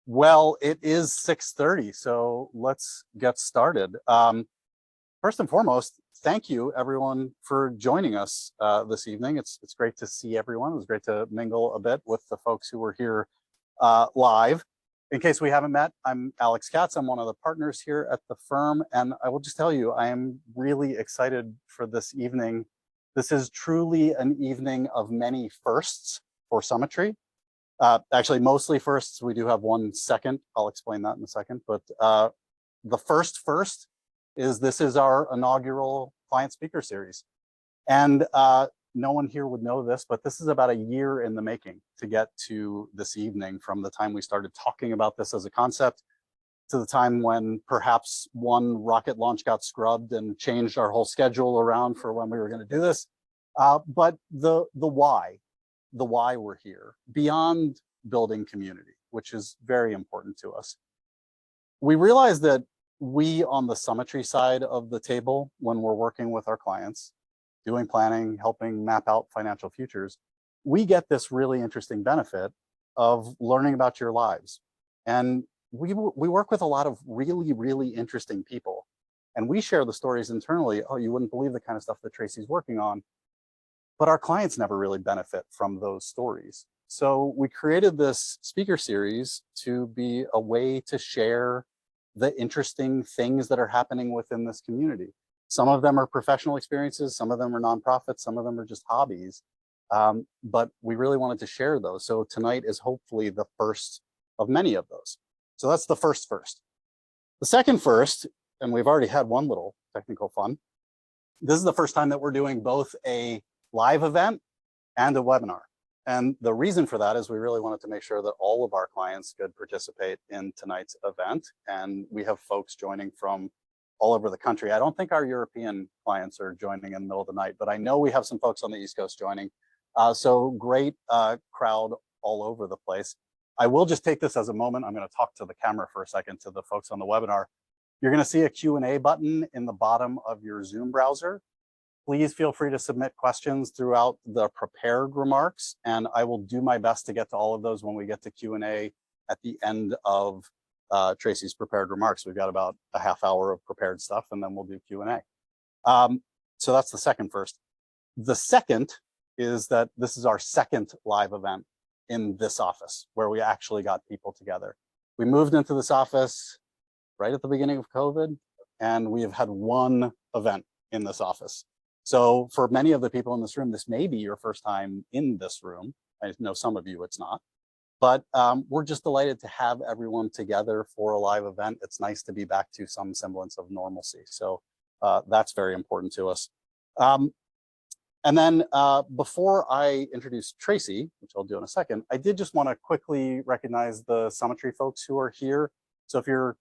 Well, it is 6:30, so let's get started. First and foremost, thank you everyone for joining us this evening. It's great to see everyone. It was great to mingle a bit with the folks who were here live. In case we haven't met, I'm Alex Katz. I'm one of the partners here at the firm, and I will just tell you, I am really excited for this evening. This is truly an evening of many firsts for Summitry. Actually, mostly firsts. We do have one second. I'll explain that in a second. But the first is this is our inaugural client speaker series. And no one here would know this, but this is about a year in the making to get to this evening, from the time we started talking about this as a concept to the time when perhaps one rocket launch got scrubbed and changed our whole schedule around for when we were going to do this. But the why we're here, beyond building community, which is very important to us. We realize that we, on the Summitry side of the table, when we're working with our clients, doing planning, helping map out financial futures, we get this really interesting benefit of learning about your lives. And we work with a lot of really, really interesting people. And we share the stories internally. Oh, you wouldn't believe the kind of stuff that Tracy's working on. But our clients never really benefit from those stories. So we created this speaker series to be a way to share the interesting things that are happening within this community. Some of them are professional experiences, some of them are nonprofits, some of them are just hobbies. But we really wanted to share those. So tonight is hopefully the first of many of those. So that's the first. The second first, and we've already had one little technical fun. This is the first time that we're doing both a live event and a webinar. And the reason for that is we really wanted to make sure that all of our clients could participate in tonight's event. And we have folks joining from all over the country. I don't think our European clients are joining in the middle of the night, but I know we have some folks on the East Coast joining. So great crowd all over the place. I will just take this as a moment. I'm going to talk to the camera for a second, to the folks on the webinar. You're going to see a Q&A button in the bottom of your Zoom browser. Please feel free to submit questions throughout the prepared remarks, and I will do my best to get to all of those when we get to Q&A at the end of Tracy's prepared remarks. We've got about a half hour of prepared stuff, and then we'll do Q&A. So that's the second first. The second is that this is our second live event in this office, where we actually got people together. We moved into this office right at the beginning of COVID, and we have had one event in this office. So for many of the people in this room, this may be your first time in this room. I know some of you it's not, but we're just delighted to have everyone together for a live event. It's nice to be back to some semblance of normalcy. So that's very important to us. And then before I introduce Tracy, which I'll do in a second, I did just want to quickly recognize the Summitry folks who are here. So if you're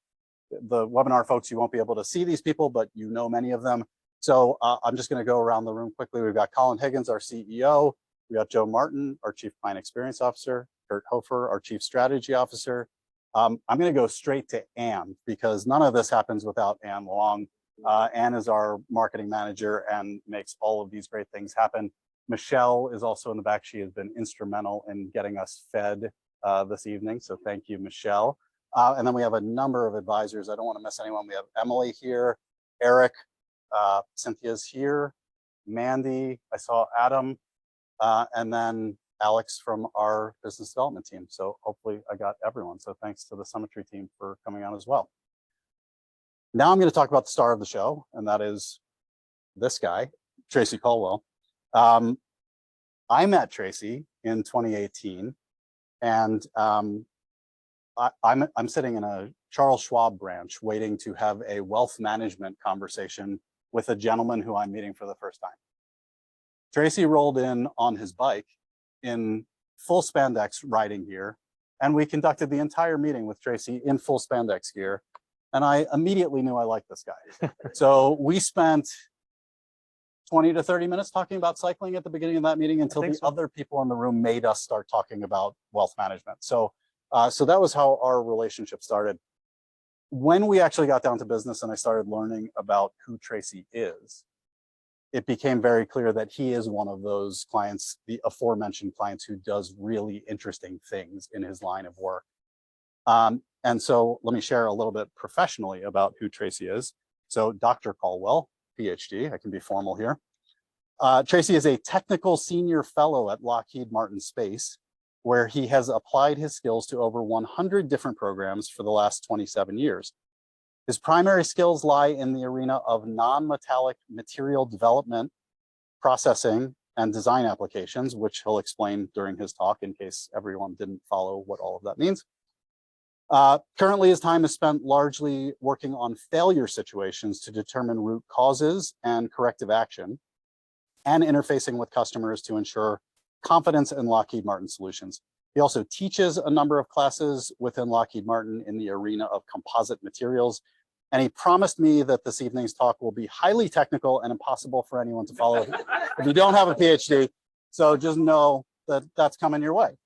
the webinar folks, you won't be able to see these people, but you know many of them. So I'm just going to go around the room quickly. We've got Colin Higgins, our CEO. We got Joe Martin, our Chief Client Experience Officer. Kurt Hofer, our Chief Strategy Officer. I'm going to go straight to Anne, because none of this happens without Anne Long. Anne is our marketing manager and makes all of these great things happen. Michelle is also in the back. She has been instrumental in getting us fed this evening. So thank you, Michelle. And then we have a number of advisors. I don't want to miss anyone. We have Emily here, Eric, Cynthia's here, Mandy, I saw Adam, and then Alex from our business development team. So hopefully I got everyone. So thanks to the Summitry team for coming on as well. Now I'm going to talk about the star of the show, and that is this guy, Tracy Colwell. I met Tracy in 2018, and I'm sitting in a Charles Schwab branch waiting to have a wealth management conversation with a gentleman who I'm meeting for the first time. Tracy rolled in on his bike in full spandex riding gear, and we conducted the entire meeting with Tracy in full spandex gear, and I immediately knew I liked this guy. So we spent 20 to 30 minutes talking about cycling at the beginning of that meeting until the other people in the room made us start talking about wealth management. So that was how our relationship started. When we actually got down to business and I started learning about who Tracy is, it became very clear that he is one of those clients, the aforementioned clients, who does really interesting things in his line of work. And so let me share a little bit professionally about who Tracy is. So Dr. Colwell, PhD, I can be formal here. Tracy is a technical senior fellow at Lockheed Martin Space, where he has applied his skills to over 100 different programs for the last 27 years. His primary skills lie in the arena of non-metallic material development, processing, and design applications, which he'll explain during his talk in case everyone didn't follow what all of that means. Currently, his time is spent largely working on failure situations to determine root causes and corrective action, and interfacing with customers to ensure confidence in Lockheed Martin solutions. He also teaches a number of classes within Lockheed Martin in the arena of composite materials. And he promised me that this evening's talk will be highly technical and impossible for anyone to follow if you don't have a PhD. So just know that that's coming your way.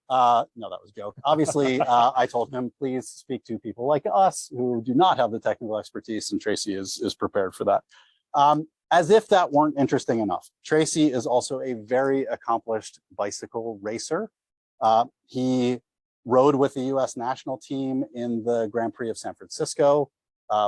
No, that was a joke. Obviously, I told him, please speak to people like us who do not have the technical expertise, and Tracy is prepared for that. As if that weren't interesting enough, Tracy is also a very accomplished bicycle racer. He rode with the US national team in the Grand Prix of San Francisco,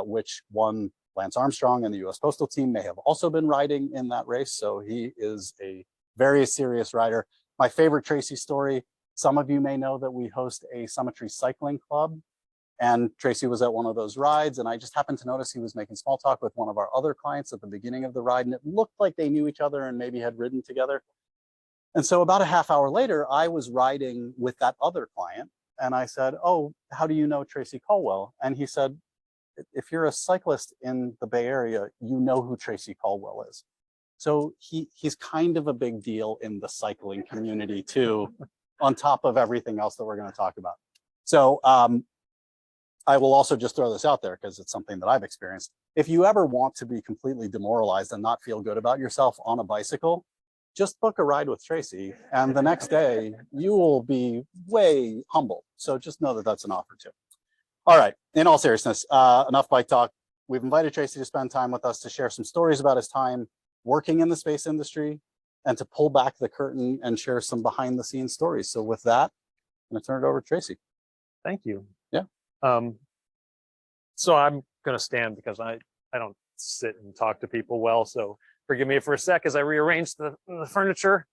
which won Lance Armstrong, and the US Postal Team may have also been riding in that race. So he is a very serious rider. My favorite Tracy story, some of you may know that we host a Summitry cycling club, and Tracy was at one of those rides, and I just happened to notice he was making small talk with one of our other clients at the beginning of the ride, and it looked like they knew each other and maybe had ridden together. And so about a half hour later, I was riding with that other client, and I said, oh, how do you know Tracy Colwell? And he said, if you're a cyclist in the Bay Area, you know who Tracy Colwell is. So he's kind of a big deal in the cycling community too, on top of everything else that we're going to talk about. So I will also just throw this out there because it's something that I've experienced. If you ever want to be completely demoralized and not feel good about yourself on a bicycle, just book a ride with Tracy, and the next day you will be way humbled. So just know that that's an offer too. All right, in all seriousness, enough bike talk. We've invited Tracy to spend time with us to share some stories about his time working in the space industry and to pull back the curtain and share some behind the scenes stories. So with that, I'm gonna turn it over to Tracy. Thank you. Yeah. So I'm gonna stand because I don't sit and talk to people well. So forgive me for a sec as I rearrange the furniture.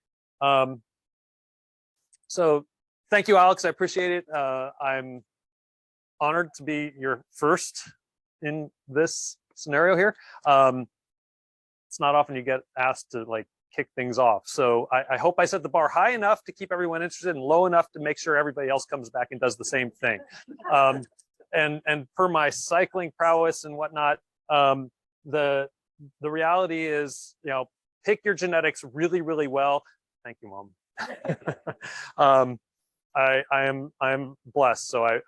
So thank you, Alex. I appreciate it. I'm honored to be your first in this scenario here. It's not often you get asked to like kick things off. So I hope I set the bar high enough to keep everyone interested and low enough to make sure everybody else comes back and does the same thing. And per my cycling prowess and whatnot, the reality is, you know, pick your genetics really, really well. Thank you, Mom. I'm blessed. So I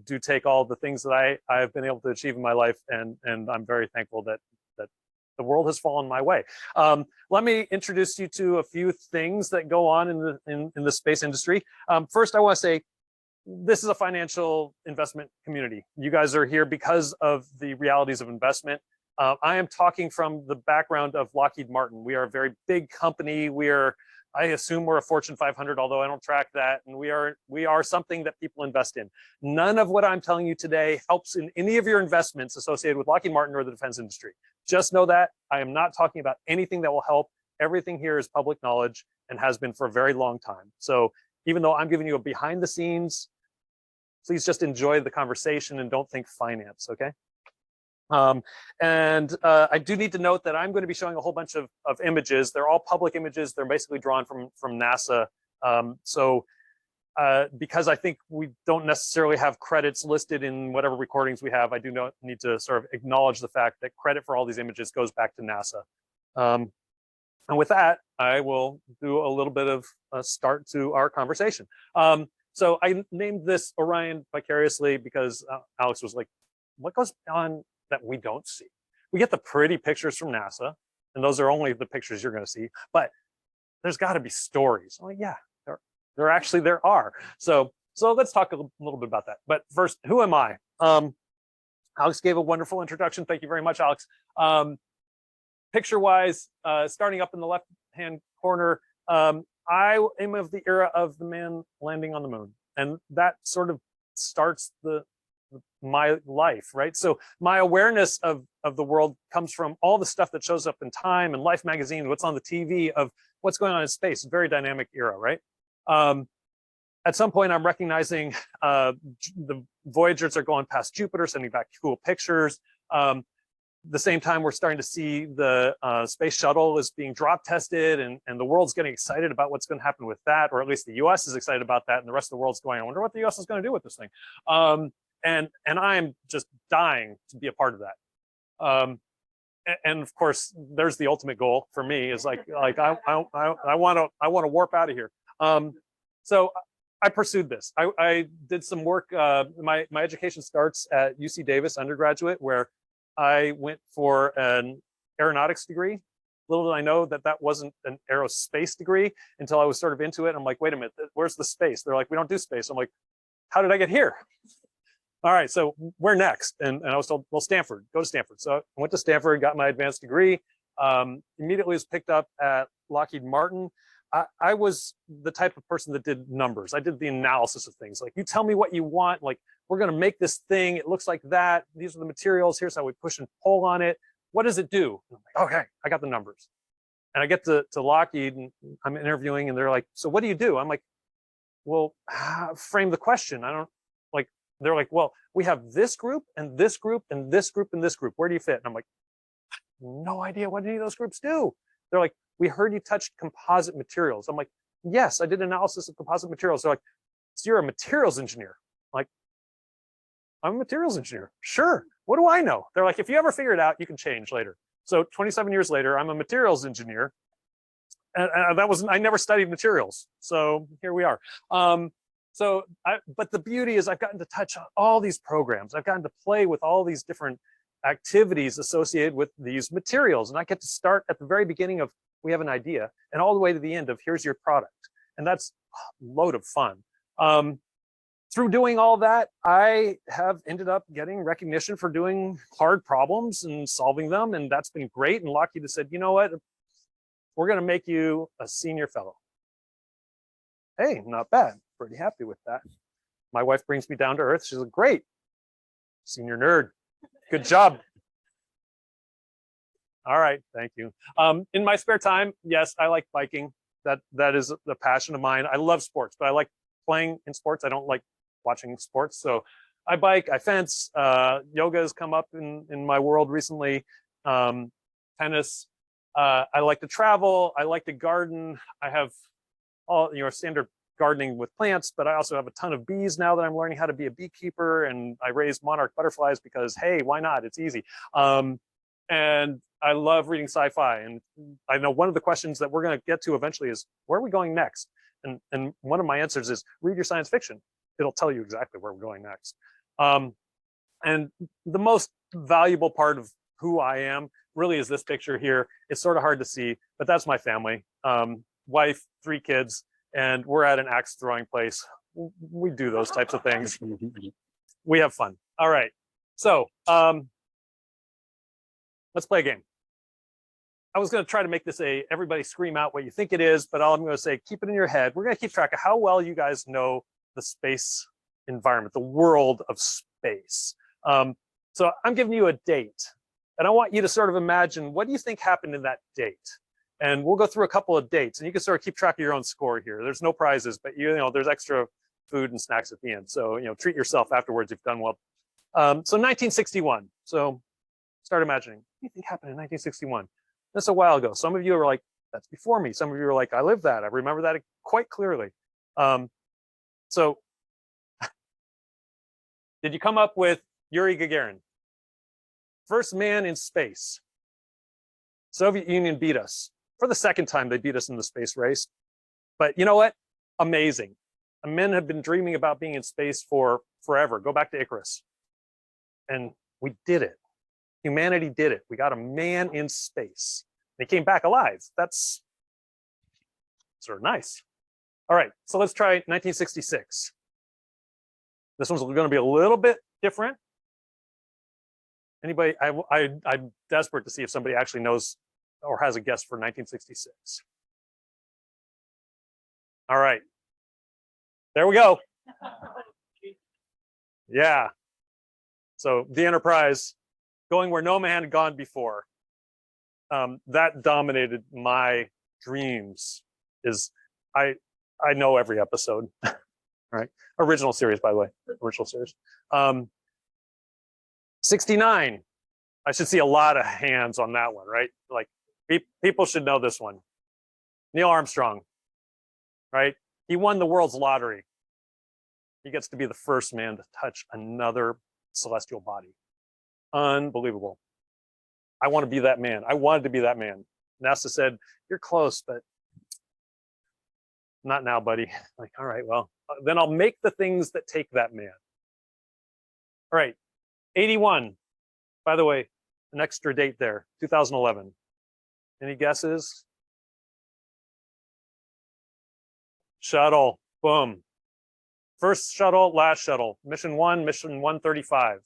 do take all the things that I've been able to achieve in my life, and I'm very thankful that the world has fallen my way. Let me introduce you to a few things that go on in the space industry. First, I want to say this is a financial investment community. You guys are here because of the realities of investment. I am talking from the background of Lockheed Martin. We are a very big company. I assume we're a Fortune 500, although I don't track that. And we are something that people invest in. None of what I'm telling you today helps in any of your investments associated with Lockheed Martin or the defense industry. Just know that I am not talking about anything that will help. Everything here is public knowledge and has been for a very long time. So even though I'm giving you a behind the scenes, please just enjoy the conversation and don't think finance, okay? I do need to note that I'm going to be showing a whole bunch of images. They're all public images. They're basically drawn from NASA. Because I think we don't necessarily have credits listed in whatever recordings we have, I do need to sort of acknowledge the fact that credit for all these images goes back to NASA. And with that, I will do a little bit of a start to our conversation. So I named this Orion Vicariously because Alex was like, what goes on that we don't see? We get the pretty pictures from NASA, and those are only the pictures you're going to see, but there's got to be stories. I'm like, yeah, there are. So let's talk a little bit about that. But first, who am I? Alex gave a wonderful introduction. Thank you very much, Alex. Picture-wise, starting up in the left-hand corner, I am of the era of the man landing on the moon, and that sort of starts my life, right? So my awareness of the world comes from all the stuff that shows up in Time and Life magazine, what's on the TV, of what's going on in space. Very dynamic era, right? At some point, I'm recognizing the Voyagers are going past Jupiter, sending back cool pictures. The same time, we're starting to see the space shuttle is being drop tested, and the world's getting excited about what's going to happen with that, or at least the US is excited about that, and the rest of the world's going, I wonder what the US is going to do with this thing. And I'm just dying to be a part of that. And of course, there's the ultimate goal for me, is like I want to warp out of here. So I pursued this. I did some work. My education starts at UC Davis undergraduate, where I went for an aeronautics degree. Little did I know that that wasn't an aerospace degree until I was sort of into it. I'm like, wait a minute, where's the space? They're like, we don't do space. I'm like, how did I get here? All right, so where next? And I was told, well, Stanford, go to Stanford. So I went to Stanford, got my advanced degree, immediately was picked up at Lockheed Martin. I was the type of person that did numbers. I did the analysis of things. Like, you tell me what you want, like, we're gonna make this thing, it looks like that, these are the materials, here's how we push and pull on it. What does it do? And I'm like, okay, I got the numbers. And I get to Lockheed, and I'm interviewing, and they're like, so what do you do? I'm like, well, frame the question. I don't, like, they're like, well, we have this group and this group and this group and this group. Where do you fit? And I'm like, no idea what any of those groups do. They're like, we heard you touched composite materials. I'm like, yes, I did analysis of composite materials. They're like, so you're a materials engineer? I'm like, I'm a materials engineer. Sure. What do I know? They're like, if you ever figure it out, you can change later. So 27 years later, I'm a materials engineer. And that was, I never studied materials. So here we are. But the beauty is I've gotten to touch on all these programs. I've gotten to play with all these different activities associated with these materials. And I get to start at the very beginning of, we have an idea, and all the way to the end of, here's your product. And that's a load of fun. Through doing all that, I have ended up getting recognition for doing hard problems and solving them. And that's been great. And Lockheed has said, you know what? We're going to make you a senior fellow. Hey, not bad. Pretty happy with that. My wife brings me down to earth. She's like, great. Senior nerd. Good job. All right. Thank you. In my spare time, yes, I like biking. That is a passion of mine. I love sports, but I like playing in sports. I don't like watching sports. So I bike, I fence. Yoga has come up in my world recently. Tennis. I like to travel. I like to garden. I have all, standard gardening with plants, but I also have a ton of bees now that I'm learning how to be a beekeeper, and I raise monarch butterflies because, hey, why not? It's easy. And I love reading sci-fi. And I know one of the questions that we're going to get to eventually is, where are we going next? And one of my answers is, read your science fiction. It'll tell you exactly where we're going next. And the most valuable part of who I am really is this picture here. It's sort of hard to see, but that's my family. Wife, 3 kids, and we're at an axe throwing place. We do those types of things. We have fun. All right. So let's play a game. I was going to try to make this everybody scream out what you think it is, but all I'm going to say, keep it in your head. We're going to keep track of how well you guys know the space environment, the world of space. So I'm giving you a date, and I want you to sort of imagine, what do you think happened in that date? And we'll go through a couple of dates, and you can sort of keep track of your own score here. There's no prizes, but there's extra food and snacks at the end. So, treat yourself afterwards. You've done well. So 1961. So start imagining, what do you think happened in 1961? That's a while ago. Some of you are like, that's before me. Some of you are like, I lived that. I remember that quite clearly. So did you come up with Yuri Gagarin? First man in space. Soviet Union beat us. For the second time, they beat us in the space race. But you know what? Amazing. Men have been dreaming about being in space for forever. Go back to Icarus. And we did it. Humanity did it. We got a man in space. They came back alive. That's sort of nice. All right, so let's try 1966. This one's going to be a little bit different. Anybody? I'm desperate to see if somebody actually knows or has a guess for 1966. All right, there we go. Yeah. So the Enterprise going where no man had gone before. That dominated my dreams. I know every episode, right? Original series, by the way, original series. 69. I should see a lot of hands on that one, right? Like people should know this one. Neil Armstrong, right? He won the world's lottery. He gets to be the first man to touch another celestial body. Unbelievable. I want to be that man. I wanted to be that man. NASA said, you're close, but not now, buddy. Like, all right, well, then I'll make the things that take that man. All right, 81. By the way, an extra date there, 2011. Any guesses? Shuttle, boom. First shuttle, last shuttle. Mission 1, mission 135.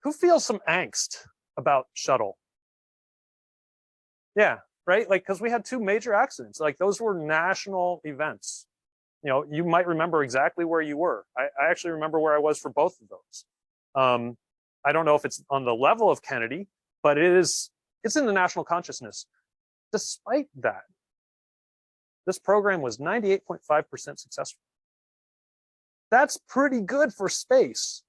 Who feels some angst about shuttle? Yeah, right? Like, because we had 2 major accidents. Like, those were national events. You know, you might remember exactly where you were. I actually remember where I was for both of those. I don't know if it's on the level of Kennedy, but it's in the national consciousness. Despite that, this program was 98.5% successful. That's pretty good for space.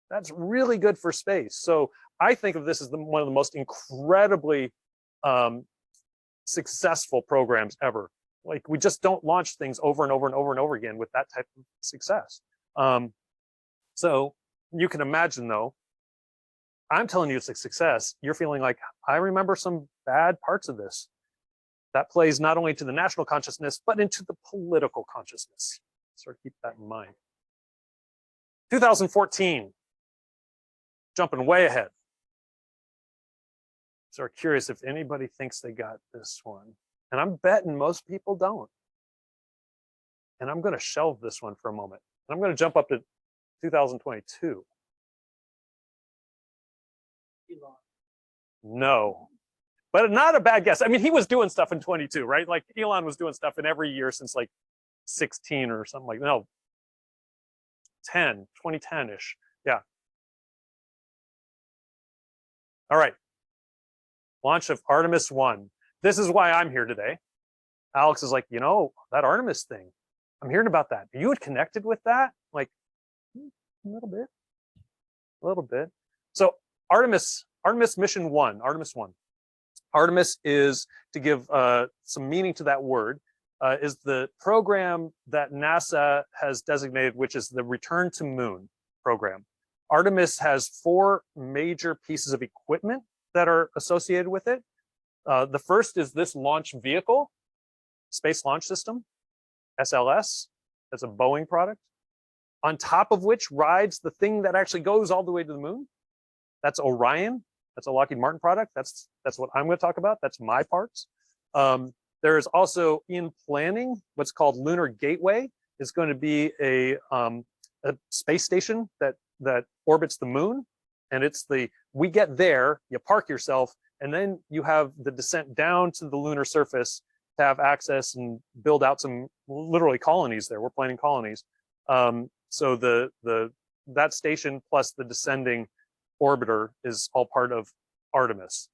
That's really good for space. So I think of this as one of the most incredibly successful programs ever. Like, we just don't launch things over and over and over and over again with that type of success. So you can imagine, though, I'm telling you it's a success. You're feeling like, I remember some bad parts of this. That plays not only to the national consciousness, but into the political consciousness. So keep that in mind. 2014, jumping way ahead. So I'm curious if anybody thinks they got this one. And I'm betting most people don't. And I'm going to shelve this one for a moment. And I'm going to jump up to 2022. No, but not a bad guess. I mean, he was doing stuff in 22, right? Like, Elon was doing stuff in every year since like 16 or something like that. No, 2010-ish. Yeah. All right. Launch of Artemis 1. This is why I'm here today. Alex is like, you know, that Artemis thing, I'm hearing about that. Are you connected with that? Like, a little bit. So Artemis mission 1, Artemis 1. Artemis is, to give some meaning to that word, is the program that NASA has designated, which is the Return to Moon program. Artemis has 4 major pieces of equipment that are associated with it. The first is this launch vehicle, Space Launch System, SLS. That's a Boeing product. On top of which rides the thing that actually goes all the way to the moon. That's Orion. That's a Lockheed Martin product. That's what I'm going to talk about. That's my parts. There is also, in planning, what's called Lunar Gateway. Is going to be a space station that orbits the moon. And we get there, you park yourself, and then you have the descent down to the lunar surface to have access and build out some literally colonies there. We're planning colonies. So that station plus the descending orbiter is all part of Artemis.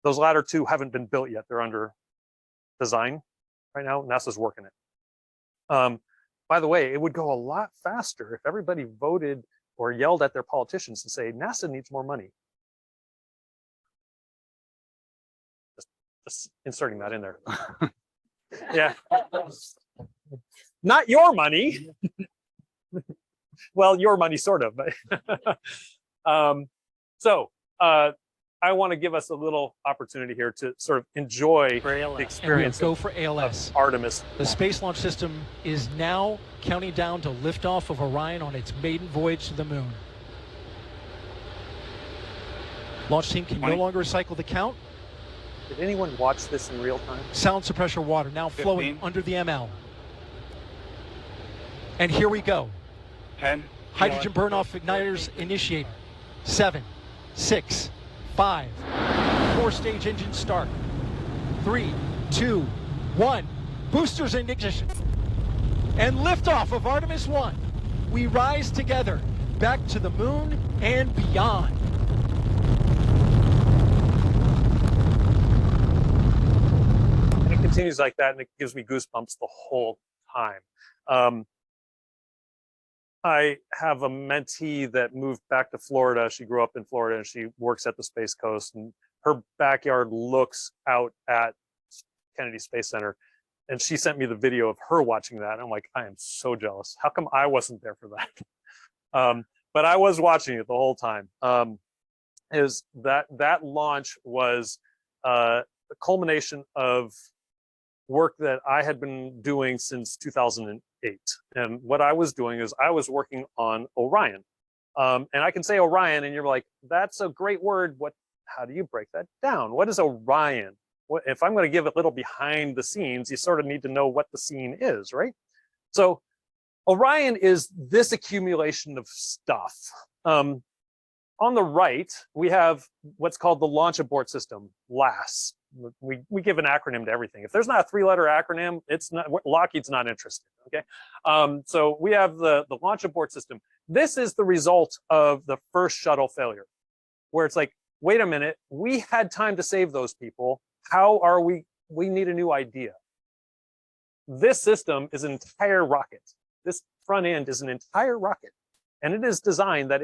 Those latter 2 haven't been built yet. They're under design right now. NASA's working it. By the way, it would go a lot faster if everybody voted or yelled at their politicians and say, NASA needs more money. Just inserting that in there. Yeah. Not your money. Well, your money, sort of. But I want to give us a little opportunity here to sort of enjoy the experience go for ALS. of Artemis. The Space Launch System is now counting down to liftoff of Orion on its maiden voyage to the moon. Launch team can no longer cycle the count. Did anyone watch this in real time? Sound suppressor water now flowing under the ML. And here we go. 10. Hydrogen burn-off igniters initiated. 7, 6, 5. 4-stage engine start. 3, 2, 1. Boosters in ignition. And liftoff of Artemis 1. we rise together back to the moon and beyond. And it continues like that, and it gives me goosebumps the whole time. I have a mentee that moved back to Florida. She grew up in Florida and she works at the Space Coast, and her backyard looks out at Kennedy Space Center. And she sent me the video of her watching that. And I'm like, I am so jealous. How come I wasn't there for that? But I was watching it the whole time. Is that launch was a culmination of work that I had been doing since 2008. And what I was doing is I was working on Orion. And I can say Orion and you're like, that's a great word. How do you break that down? What is Orion? If I'm going to give a little behind the scenes, you sort of need to know what the scene is, right? So Orion is this accumulation of stuff. On the right, we have what's called the Launch Abort System, LAS. We give an acronym to everything. If there's not a 3-letter acronym, it's not, Lockheed's not interested, okay? So we have the Launch Abort System. This is the result of the first shuttle failure, where it's like, wait a minute, we had time to save those people. How are we need a new idea. This system is an entire rocket. This front end is an entire rocket. And it is designed that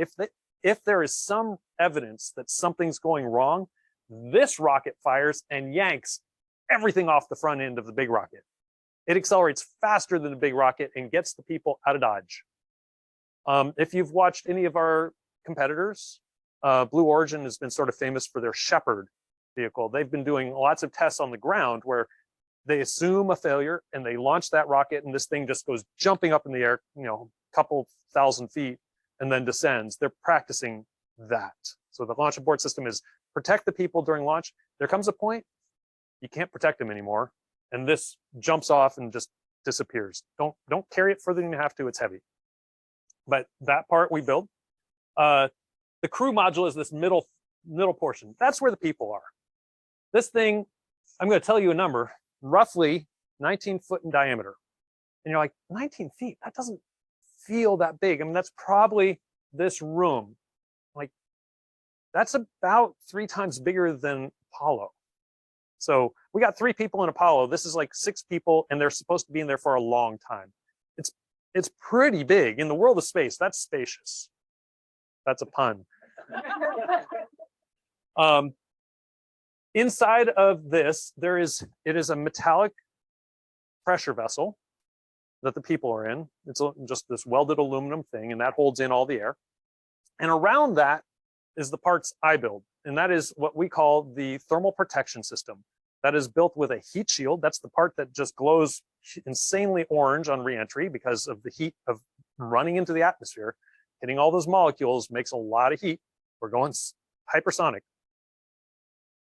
if there is some evidence that something's going wrong, this rocket fires and yanks everything off the front end of the big rocket. It accelerates faster than the big rocket and gets the people out of Dodge. If you've watched any of our competitors, Blue Origin has been sort of famous for their Shepherd vehicle. They've been doing lots of tests on the ground where they assume a failure and they launch that rocket and this thing just goes jumping up in the air, a couple thousand feet and then descends. They're practicing that. So the Launch Abort System is protect the people during launch. There comes a point you can't protect them anymore, and this jumps off and just disappears. Don't carry it further than you have to. It's heavy. But that part we build. The crew module is this middle portion. That's where the people are. This thing, I'm going to tell you a number, roughly 19 foot in diameter. And you're like, 19 feet? That doesn't feel that big. I mean, that's probably this room. Like, that's about 3 times bigger than Apollo. So we got 3 people in Apollo. This is like 6 people, and they're supposed to be in there for a long time. It's pretty big. In the world of space, that's spacious. That's a pun. Inside of this, it is a metallic pressure vessel that the people are in. It's just this welded aluminum thing, and that holds in all the air. And around that is the parts I build, and that is what we call the thermal protection system. That is built with a heat shield. That's the part that just glows insanely orange on reentry because of the heat of running into the atmosphere. Hitting all those molecules makes a lot of heat. We're going hypersonic.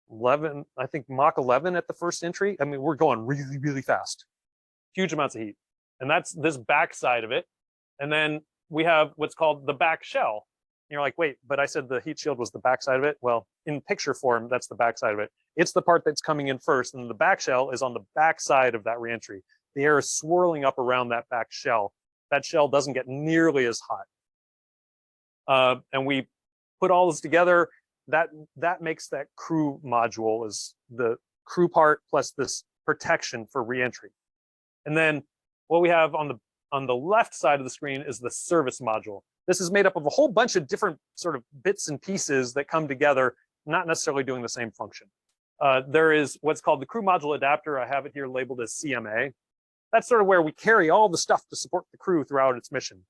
11, I think Mach 11 at the first entry. I mean, we're going really, really fast. Huge amounts of heat. And that's this back side of it. And then we have what's called the back shell. And you're like, wait, but I said the heat shield was the back side of it. Well, in picture form, that's the back side of it. It's the part that's coming in first. And the back shell is on the back side of that reentry. The air is swirling up around that back shell. That shell doesn't get nearly as hot. And we put all this together. That makes that crew module is the crew part plus this protection for reentry. And then what we have on the left side of the screen is the service module. This is made up of a whole bunch of different sort of bits and pieces that come together, not necessarily doing the same function. There is what's called the crew module adapter. I have it here labeled as CMA. That's sort of where we carry all the stuff to support the crew throughout its mission.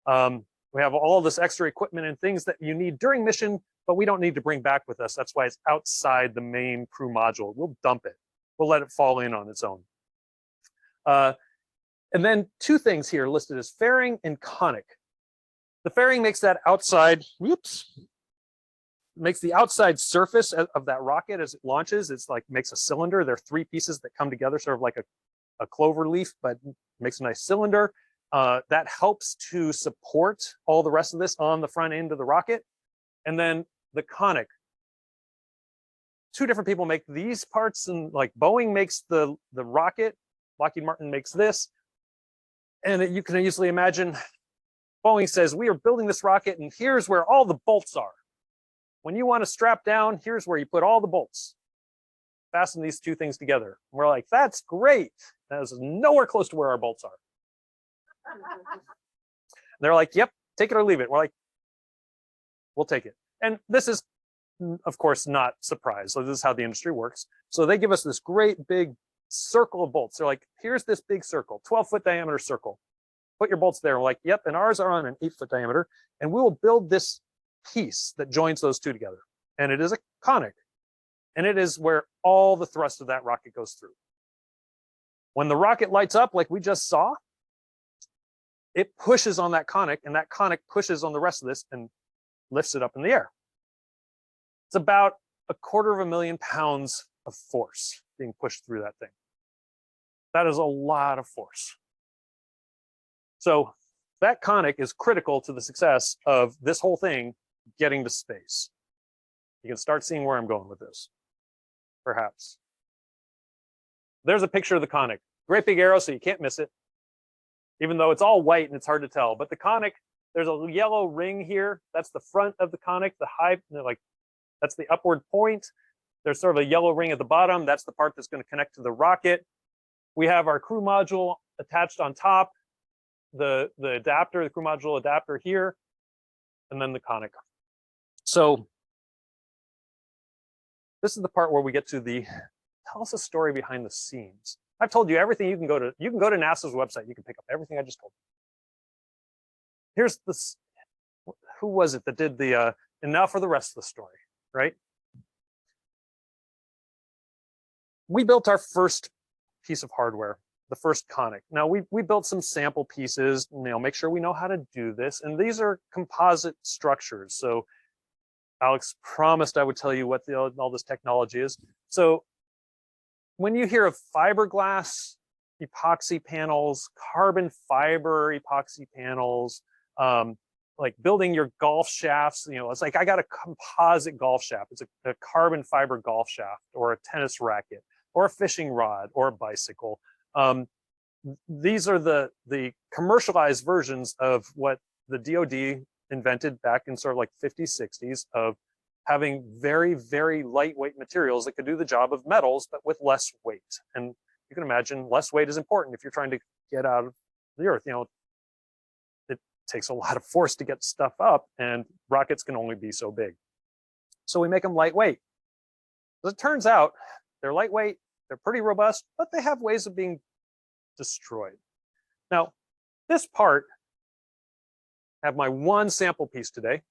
We have all this extra equipment and things that you need during mission, but we don't need to bring back with us. That's why it's outside the main crew module. We'll dump it. We'll let it fall in on its own. And then 2 things here listed as fairing and conic. The fairing makes that outside, makes the outside surface of that rocket as it launches. It's like makes a cylinder. There are 3 pieces that come together, sort of like a clover leaf, but makes a nice cylinder. That helps to support all the rest of this on the front end of the rocket. And then the conic. 2 different people make these parts, and like Boeing makes the rocket, Lockheed Martin makes this. And you can easily imagine Boeing says, we are building this rocket and here's where all the bolts are. When you want to strap down, here's where you put all the bolts. Fasten these two things together. And we're like, that's great. That is nowhere close to where our bolts are. And they're like, yep, take it or leave it. We're like, we'll take it. And this is, of course, not surprise. So this is how the industry works. So they give us this great big circle of bolts. They're like, here's this big circle, 12-foot diameter circle. Put your bolts there. We're like, yep, and ours are on an 8-foot diameter. And we will build this piece that joins those two together. And it is a conic. And it is where all the thrust of that rocket goes through. When the rocket lights up, like we just saw, it pushes on that conic, and that conic pushes on the rest of this and lifts it up in the air. It's about 250,000 pounds of force being pushed through that thing. That is a lot of force. So that conic is critical to the success of this whole thing getting to space. You can start seeing where I'm going with this, perhaps. There's a picture of the conic. Great big arrow, so you can't miss it, even though it's all white and it's hard to tell. But the conic, there's a yellow ring here. That's the front of the conic, the high, like, that's the upward point. There's sort of a yellow ring at the bottom. That's the part that's going to connect to the rocket. We have our crew module attached on top, the adapter, the crew module adapter here, and then the conic. So this is the part where we get to the, tell us a story behind the scenes. I've told you everything. You can go to NASA's website. You can pick up everything I just told you. Here's this, who was it that did the, and now for the rest of the story, right? We built our first piece of hardware, the first conic. Now we built some sample pieces, make sure we know how to do this. And these are composite structures. So Alex promised I would tell you what all this technology is. So when you hear of fiberglass epoxy panels, carbon fiber epoxy panels, like building your golf shafts, it's like I got a composite golf shaft. It's a carbon fiber golf shaft, or a tennis racket, or a fishing rod, or a bicycle. These are the commercialized versions of what the DoD invented back in sort of like 50s, 60s, of having very, very lightweight materials that could do the job of metals, but with less weight. And you can imagine less weight is important if you're trying to get out of the earth. It takes a lot of force to get stuff up, and rockets can only be so big. So we make them lightweight. As it turns out, they're lightweight, they're pretty robust, but they have ways of being destroyed. Now, this part, I have my one sample piece today,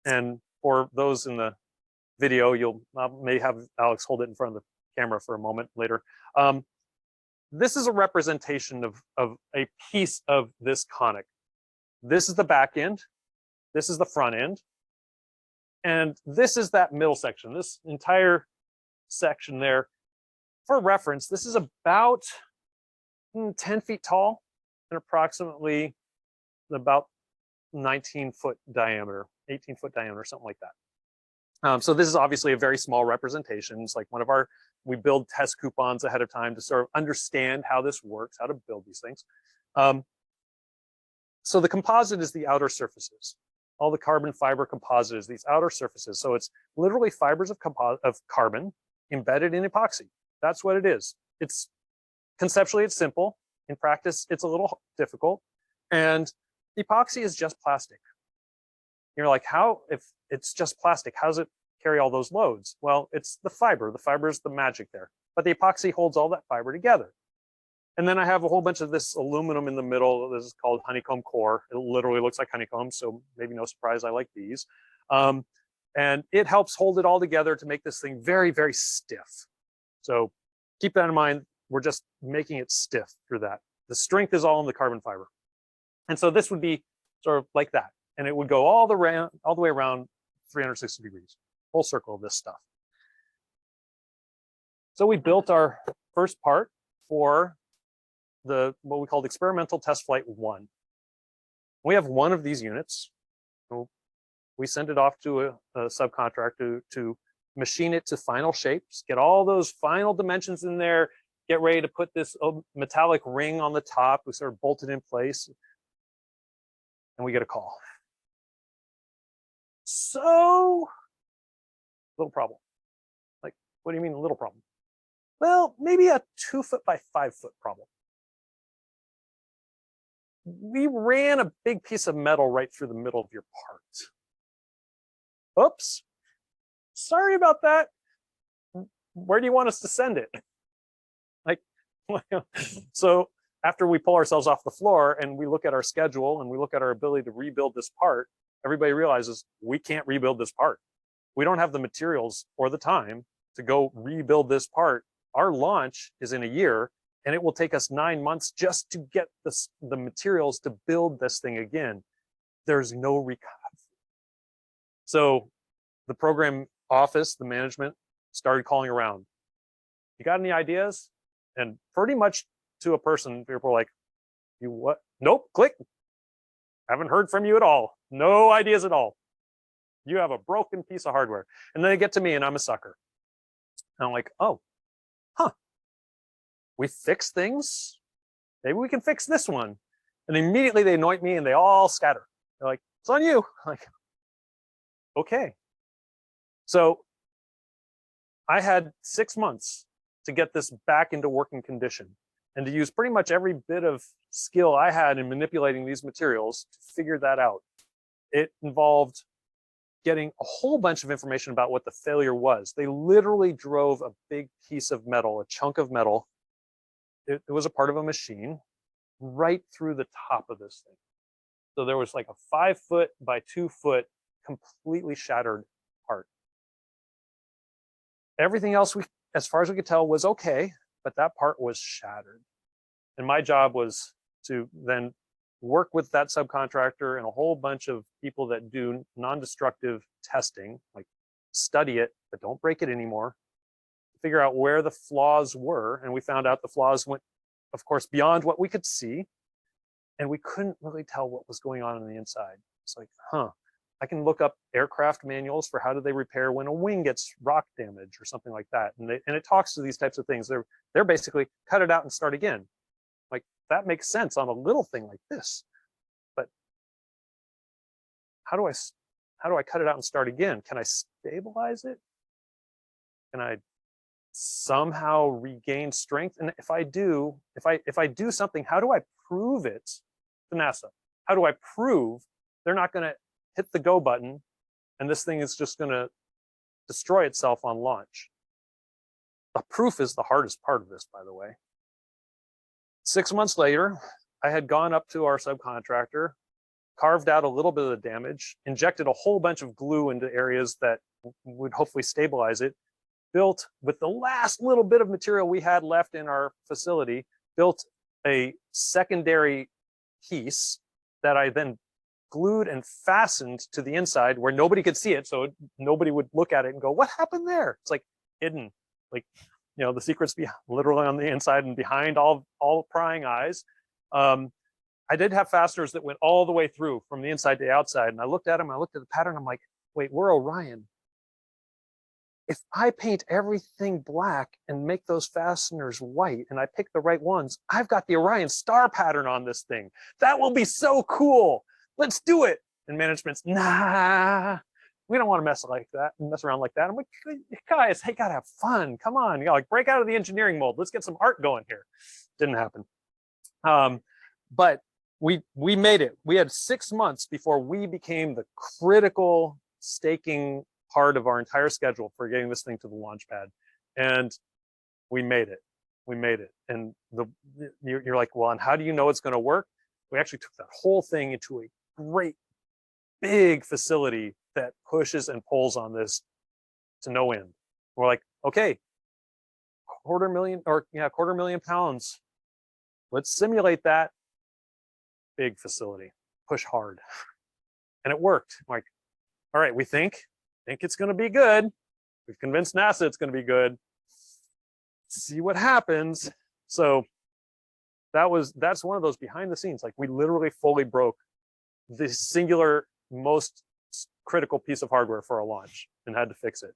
and for those in the video, you'll may have Alex hold it in front of the camera for a moment later. This is a representation of a piece of this conic. This is the back end, this is the front end, and this is that middle section, this entire section there. For reference, this is about 10 feet tall and approximately about 19-foot diameter, 18-foot diameter, something like that. So this is obviously a very small representation. It's like we build test coupons ahead of time to sort of understand how this works, how to build these things. So the composite is the outer surfaces. All the carbon fiber composite is these outer surfaces. So it's literally fibers of carbon embedded in epoxy. That's what it is. It's conceptually, it's simple. In practice, it's a little difficult. And epoxy is just plastic. You're like, how, if it's just plastic, how does it carry all those loads? Well, it's the fiber. The fiber is the magic there. But the epoxy holds all that fiber together. And then I have a whole bunch of this aluminum in the middle. This is called honeycomb core. It literally looks like honeycomb, so maybe no surprise I like these. And it helps hold it all together to make this thing very, very stiff. So keep that in mind. We're just making it stiff through that. The strength is all in the carbon fiber. And so this would be sort of like that. And it would go all the way around 360 degrees, whole circle of this stuff. So we built our first part for what we called experimental test flight 1. We have one of these units. So we send it off to a subcontractor to machine it to final shapes, get all those final dimensions in there, get ready to put this metallic ring on the top. We sort of bolt it in place. and we get a call. So, little problem. Like, what do you mean a little problem? Well, maybe a 2 foot by 5 foot problem. We ran a big piece of metal right through the middle of your part. Oops. Sorry about that. Where do you want us to send it? Like, so after we pull ourselves off the floor and we look at our schedule and we look at our ability to rebuild this part, everybody realizes we can't rebuild this part. We don't have the materials or the time to go rebuild this part. Our launch is in a year, and it will take us 9 months just to get the materials to build this thing again. There's no recovery. So the program office, the management, started calling around. You got any ideas? And pretty much to a person, people were like, you what? Nope, click. Haven't heard from you at all. No ideas at all. You have a broken piece of hardware. And then they get to me and I'm a sucker. And I'm like, oh, huh. We fix things. Maybe we can fix this one. And immediately they anoint me and they all scatter. They're like, it's on you. I'm like, okay. So I had 6 months to get this back into working condition and to use pretty much every bit of skill I had in manipulating these materials to figure that out. It involved getting a whole bunch of information about what the failure was. They literally drove a big piece of metal, a chunk of metal. It was a part of a machine right through the top of this thing. So there was like a 5 foot by 2 foot completely shattered part. Everything else, as far as we could tell, was okay, but that part was shattered. And my job was to then work with that subcontractor and a whole bunch of people that do non-destructive testing, like study it, but don't break it anymore, figure out where the flaws were. And we found out the flaws went, of course, beyond what we could see. And we couldn't really tell what was going on the inside. It's like, huh, I can look up aircraft manuals for how do they repair when a wing gets rock damage or something like that. And it talks to these types of things. They're basically cut it out and start again. Like that makes sense on a little thing like this. But how do I cut it out and start again? Can I stabilize it? Can I somehow regain strength? And if I do something, how do I prove it to NASA? How do I prove they're not going to hit the go button and this thing is just going to destroy itself on launch? The proof is the hardest part of this, by the way. 6 months later, I had gone up to our subcontractor, carved out a little bit of the damage, injected a whole bunch of glue into areas that would hopefully stabilize it, built with the last little bit of material we had left in our facility, built a secondary piece that I then glued and fastened to the inside where nobody could see it, so nobody would look at it and go, what happened there? It's like hidden, like, you know, the secret's literally on the inside and behind all prying eyes. I did have fasteners that went all the way through from the inside to the outside, and I looked at them, I looked at the pattern, I'm like, wait, we're Orion. If I paint everything black and make those fasteners white and I pick the right ones, I've got the Orion star pattern on this thing. That will be so cool. Let's do it. And management's, nah, we don't want to mess around like that. I'm like, guys, hey, gotta have fun. Come on, you gotta like break out of the engineering mold. Let's get some art going here. Didn't happen. But we made it. We had 6 months before we became the critical staking part of our entire schedule for getting this thing to the launch pad. And we made it. We made it. And you're like, well, and how do you know it's going to work? We actually took that whole thing into a great big facility that pushes and pulls on this to no end. We're like, okay, $250,000 pounds. Let's simulate that. Big facility, push hard. And it worked. I'm like, all right, we think it's going to be good. We've convinced NASA it's going to be good. See what happens. So that's one of those behind the scenes. Like we literally fully broke the singular most critical piece of hardware for a launch and had to fix it.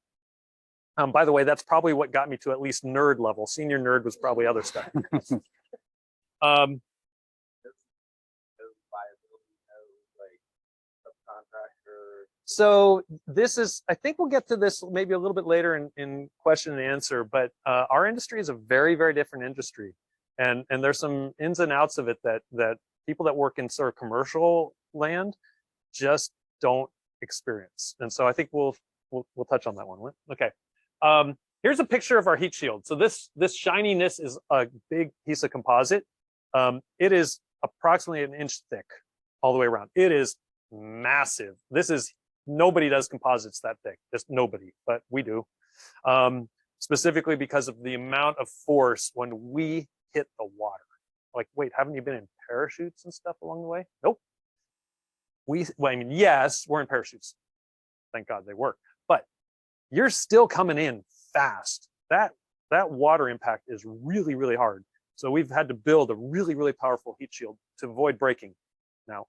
By the way, that's probably what got me to at least nerd level. Senior nerd was probably other stuff. contractor? So this is, I think we'll get to this maybe a little bit later in question and answer, but our industry is a very, very different industry. And there's some ins and outs of it that people that work in sort of commercial land just don't experience. And so I think we'll touch on that one. Okay. Here's a picture of our heat shield. So this shininess is a big piece of composite. It is approximately an inch thick all the way around. It is massive. Nobody does composites that thick, just nobody, but we do. Specifically because of the amount of force when we hit the water. Like, wait, haven't you been in parachutes and stuff along the way? Nope. Well, I mean, yes, we're in parachutes. Thank God they work, but you're still coming in fast. That water impact is really, really hard. So we've had to build a really, really powerful heat shield to avoid breaking. Now,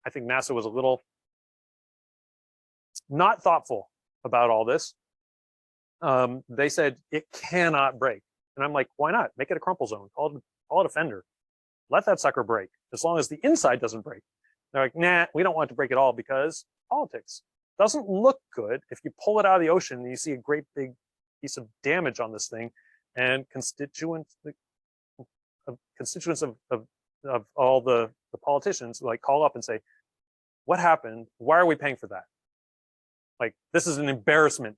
I think NASA was a little not thoughtful about all this. They said it cannot break. And I'm like, why not? Make it a crumple zone. Call it a fender. Let that sucker break, as long as the inside doesn't break. They're like, nah, we don't want to break it all because politics. Doesn't look good if you pull it out of the ocean and you see a great big piece of damage on this thing, and constituents of all the politicians like call up and say, what happened? Why are we paying for that? Like, this is an embarrassment.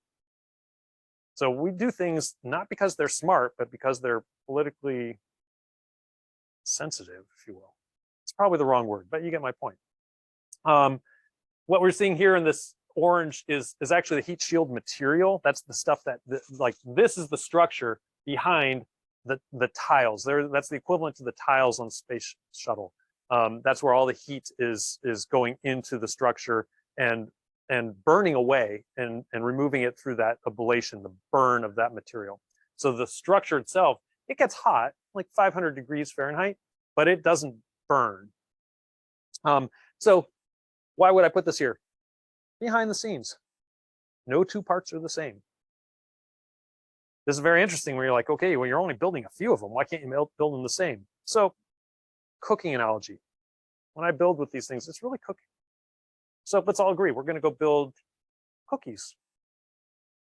So we do things not because they're smart, but because they're politically sensitive, if you will. It's probably the wrong word, but you get my point. What we're seeing here in this orange is actually the heat shield material. That's the stuff like this is the structure behind the tiles. That's the equivalent to the tiles on space shuttle. That's where all the heat is going into the structure and burning away and removing it through that ablation, the burn of that material. So the structure itself, it gets hot, like 500 degrees Fahrenheit, but it doesn't burn. So why would I put this here? Behind the scenes, no two parts are the same. This is very interesting where you're like, okay, well, you're only building a few of them. Why can't you build them the same? So cooking analogy. When I build with these things, it's really cooking. So let's all agree, we're going to go build cookies.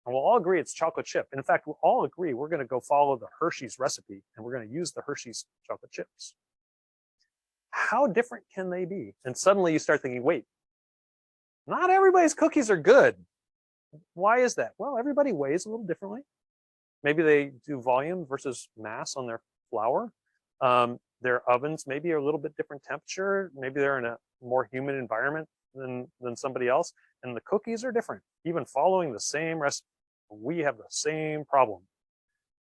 And we'll all agree it's chocolate chip. And in fact, we'll all agree we're going to go follow the Hershey's recipe and we're going to use the Hershey's chocolate chips. How different can they be? And suddenly you start thinking, wait, not everybody's cookies are good. Why is that? Well, everybody weighs a little differently. Maybe they do volume versus mass on their flour. Their ovens maybe are a little bit different temperature. Maybe they're in a more humid environment than somebody else. And the cookies are different. Even following the same recipe, we have the same problem.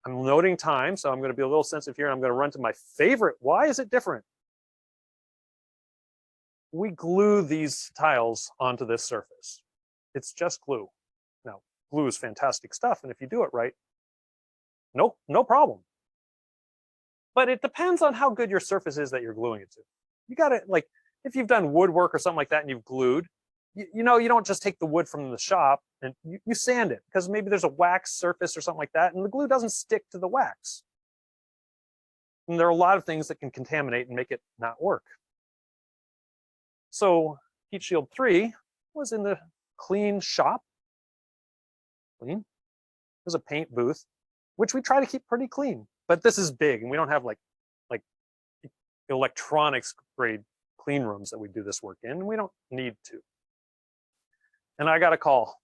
I'm noting time, so I'm going to be a little sensitive here. I'm going to run to my favorite. Why is it different? We glue these tiles onto this surface. It's just glue. Now, glue is fantastic stuff, and if you do it right, no problem. But it depends on how good your surface is that you're gluing it to. You got to, like, if you've done woodwork or something like that and you've glued, you know, you don't just take the wood from the shop and you sand it, because maybe there's a wax surface or something like that, and the glue doesn't stick to the wax. And there are a lot of things that can contaminate and make it not work. So Heat Shield 3 was in the clean shop. Clean. There's a paint booth, which we try to keep pretty clean. But this is big, and we don't have like electronics grade clean rooms that we do this work in, and we don't need to. And I got a call.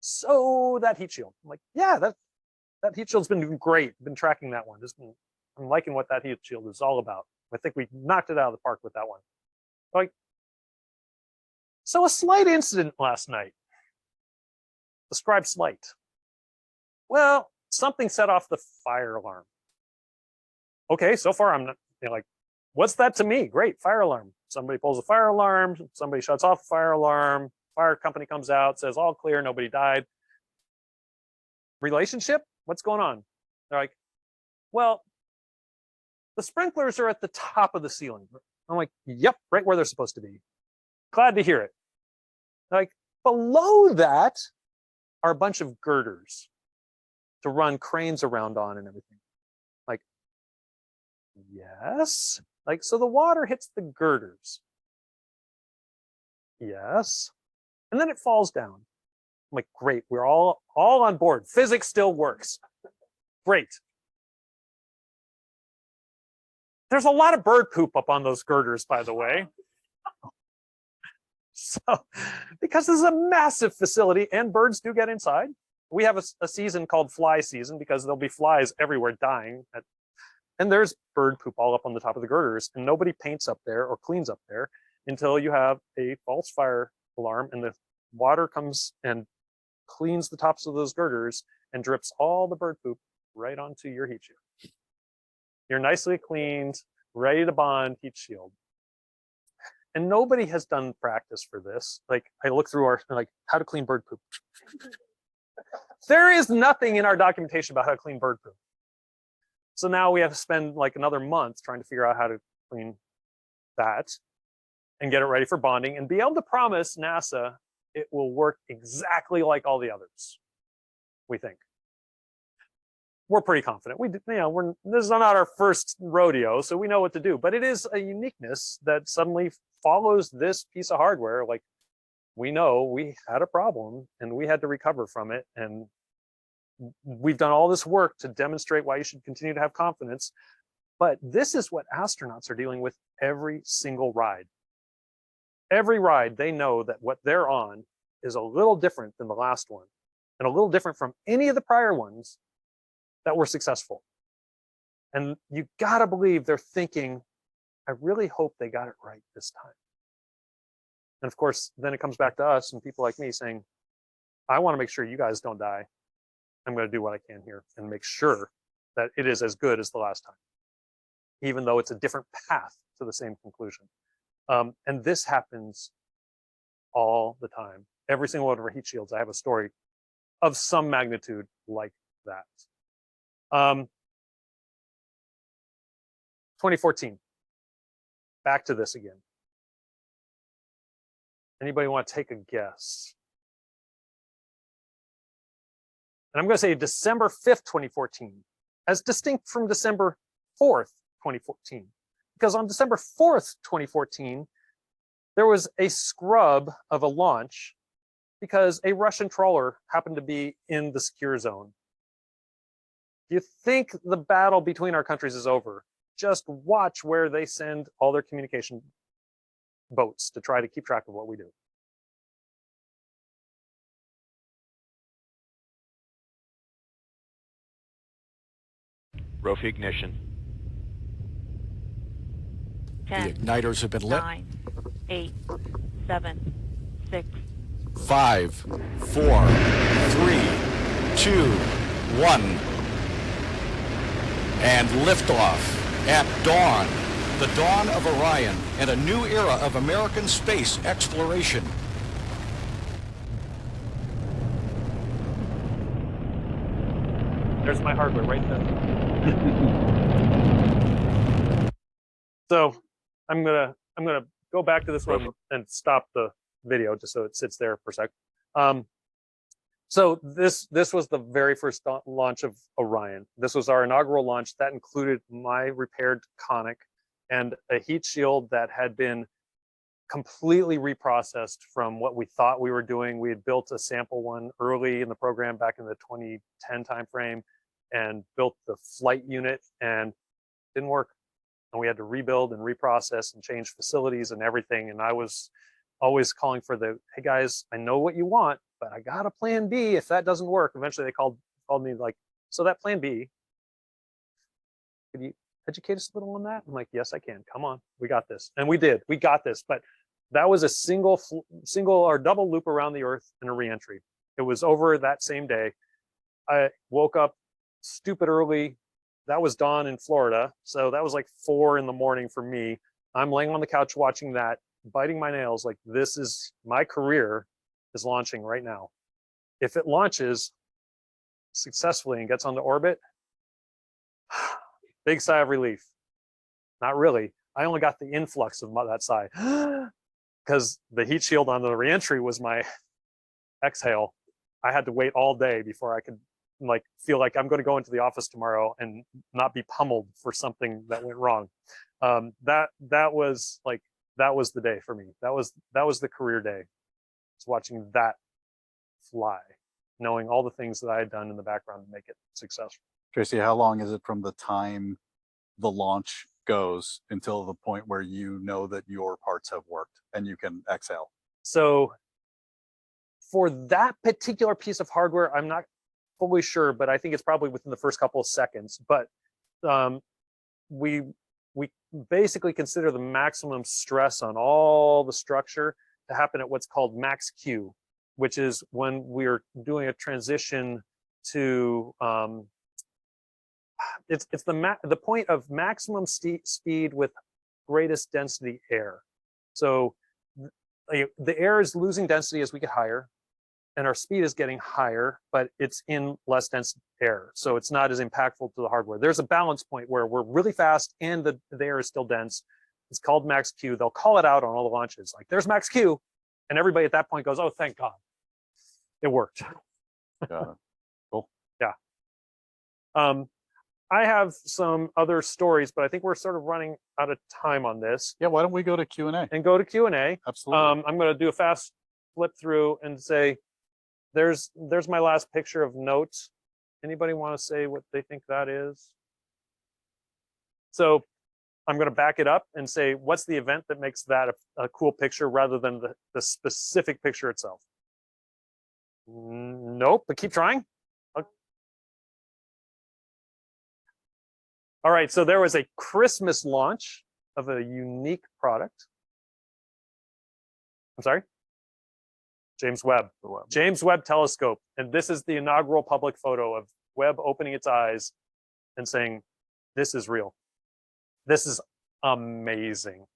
So that heat shield. I'm like, yeah, that heat shield's been doing great. Been tracking that one. I'm liking what that heat shield is all about. I think we knocked it out of the park with that one. Like, so a slight incident last night. Describe slight. Well, something set off the fire alarm. Okay, so far I'm not, like, what's that to me? Great, fire alarm. Somebody pulls a fire alarm, somebody shuts off the fire alarm, fire company comes out, says all clear, nobody died. Relationship? What's going on? They're like, well, the sprinklers are at the top of the ceiling. I'm like, yep, right where they're supposed to be. Glad to hear it. Like, below that are a bunch of girders to run cranes around on and everything. Like, yes. Like, so the water hits the girders. Yes. And then it falls down. I'm like, great, we're all on board. Physics still works. Great. There's a lot of bird poop up on those girders, by the way. So, because this is a massive facility and birds do get inside, we have a season called fly season because there'll be flies everywhere dying. And there's bird poop all up on the top of the girders, and nobody paints up there or cleans up there until you have a false fire alarm and the water comes and cleans the tops of those girders and drips all the bird poop right onto your heat shield. You're nicely cleaned, ready to bond heat shield. And nobody has done practice for this. Like I look through our, like, how to clean bird poop. There is nothing in our documentation about how to clean bird poop. So now we have to spend like another month trying to figure out how to clean that and get it ready for bonding and be able to promise NASA it will work exactly like all the others, we think. We're pretty confident. This is not our first rodeo, so we know what to do, but it is a uniqueness that suddenly follows this piece of hardware. Like, we know we had a problem and we had to recover from it. And we've done all this work to demonstrate why you should continue to have confidence. But this is what astronauts are dealing with every single ride. Every ride, they know that what they're on is a little different than the last one and a little different from any of the prior ones that were successful. And you gotta believe they're thinking, I really hope they got it right this time. And of course, then it comes back to us and people like me saying, I wanna make sure you guys don't die. I'm gonna do what I can here and make sure that it is as good as the last time, even though it's a different path to the same conclusion. And this happens all the time. Every single one of our heat shields, I have a story of some magnitude like that. 2014, back to this again. Anybody want to take a guess? And I'm going to say December 5th, 2014, as distinct from December 4th, 2014. Because on December 4th, 2014, there was a scrub of a launch because a Russian trawler happened to be in the secure zone. You think the battle between our countries is over? Just watch where they send all their communication boats to try to keep track of what we do. Rofi ignition. 10, The igniters have been lit. 9, 8, 7, 6, 5, 4, 3, 2, 1. And liftoff at dawn. The dawn of Orion and a new era of American space exploration. There's my hardware right there. So I'm gonna go back to this one and stop the video just so it sits there for a sec. So this was the very first launch of Orion. This was our inaugural launch that included my repaired conic and a heat shield that had been completely reprocessed from what we thought we were doing. We had built a sample one early in the program back in the 2010 timeframe and built the flight unit and it didn't work. And we had to rebuild and reprocess and change facilities and everything. And I was always calling for the, hey guys, I know what you want, but I got a plan B if that doesn't work. Eventually they called me like, so that plan B, could you educate us a little on that? I'm like, yes, I can. Come on, we got this. And we did, we got this. But that was a single or double loop around the Earth and a reentry. It was over that same day. I woke up stupid early. That was dawn in Florida. So that was like 4 in the morning for me. I'm laying on the couch watching that, biting my nails, like this is my career is launching right now. If it launches successfully and gets onto orbit, big sigh of relief. Not really. I only got the influx of that sigh because the heat shield on the reentry was my exhale. I had to wait all day before I could like feel like I'm going to go into the office tomorrow and not be pummeled for something that went wrong. That was the day for me. That was the career day. is watching that fly, knowing all the things that I had done in the background to make it successful. Tracy, how long is it from the time the launch goes until the point where you know that your parts have worked and you can exhale? So for that particular piece of hardware, I'm not fully sure, but I think it's probably within the first couple of seconds. But we basically consider the maximum stress on all the structure to happen at what's called max Q, which is when we're doing a transition to it's the point of maximum speed with greatest density air. So the air is losing density as we get higher, and our speed is getting higher, but it's in less dense air. So it's not as impactful to the hardware. There's a balance point where we're really fast and the air is still dense. It's called max Q. They'll call it out on all the launches, like there's max Q. And everybody at that point goes, oh, thank God. It worked. Got it. Cool. Yeah. I have some other stories, but I think we're sort of running out of time on this. Yeah, why don't we go to Q&A? And go to Q&A. Absolutely. I'm going to do a fast flip through and say, there's my last picture of notes. Anybody want to say what they think that is? So I'm going to back it up and say, what's the event that makes that a cool picture rather than the specific picture itself? Nope, but keep trying. Okay. All right, so there was a Christmas launch of a unique product. I'm sorry? James Webb. James Webb Telescope. And this is the inaugural public photo of Webb opening its eyes and saying, this is real. This is amazing.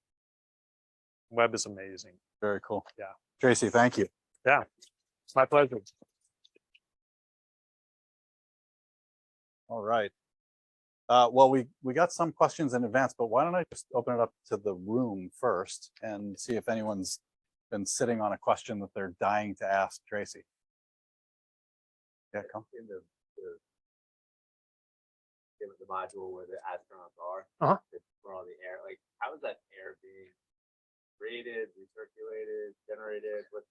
Webb is amazing. Very cool. Yeah. Tracy, thank you. Yeah, it's my pleasure. All right. Well, we got some questions in advance, but why don't I just open it up to the room first and see if anyone's been sitting on a question that they're dying to ask Tracy. Yeah, come. In the module where the astronauts are, for all the air, like how is that air being created, recirculated, generated? What's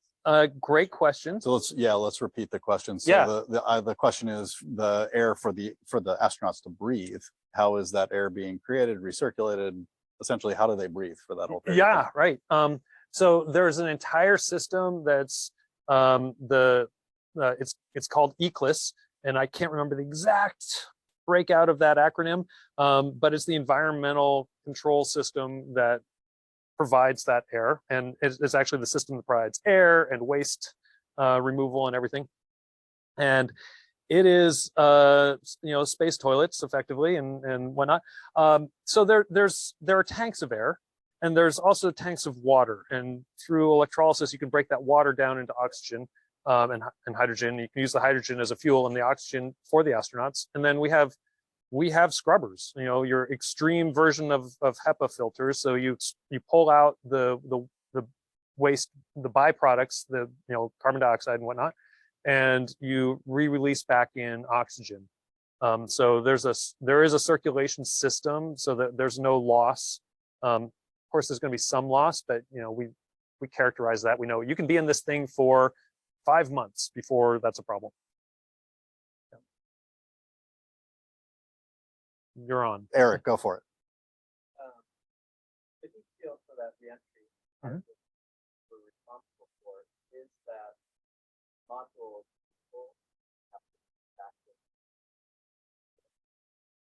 Great question. So let's repeat the question. So Yeah. the question is the air for the astronauts to breathe. How is that air being created, recirculated? Essentially, how do they breathe for that whole period? Yeah, right. So there's an entire system that's it's called ECLIS, and I can't remember the exact breakout of that acronym, but it's the environmental control system that provides that air, and it's actually the system that provides air and waste removal and everything. And it is space toilets effectively and whatnot. So there are tanks of air, and there's also tanks of water, and through electrolysis you can break that water down into oxygen and hydrogen. You can use the hydrogen as a fuel and the oxygen for the astronauts. And then we have scrubbers, your extreme version of HEPA filters. So you pull out the waste, the byproducts, the carbon dioxide and whatnot, and you re-release back in oxygen. So there is a circulation system so that there's no loss. Of course, there's going to be some loss, but we characterize that. We know you can be in this thing for 5 months before that's a problem. You're on. Eric, go for it. I think for that reentry we're responsible for is that module people have to be back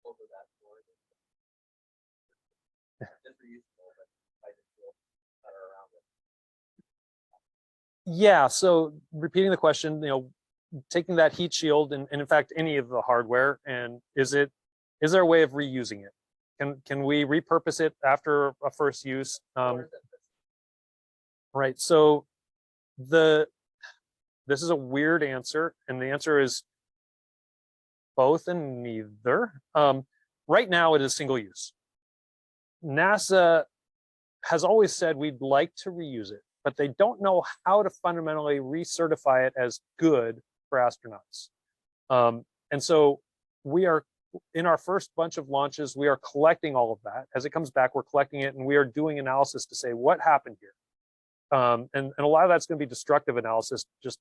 over that board. Just reusable, but I just feel better around it. Yeah, so repeating the question, taking that heat shield and in fact any of the hardware, and is there a way of reusing it? Can we repurpose it after a first use? Right, so this is a weird answer, and the answer is both and neither. Right now it is single use. NASA has always said we'd like to reuse it, but they don't know how to fundamentally recertify it as good for astronauts. And so we are, in our first bunch of launches, we are collecting all of that. As it comes back, we're collecting it, and we are doing analysis to say what happened here. And a lot of that's going to be destructive analysis, just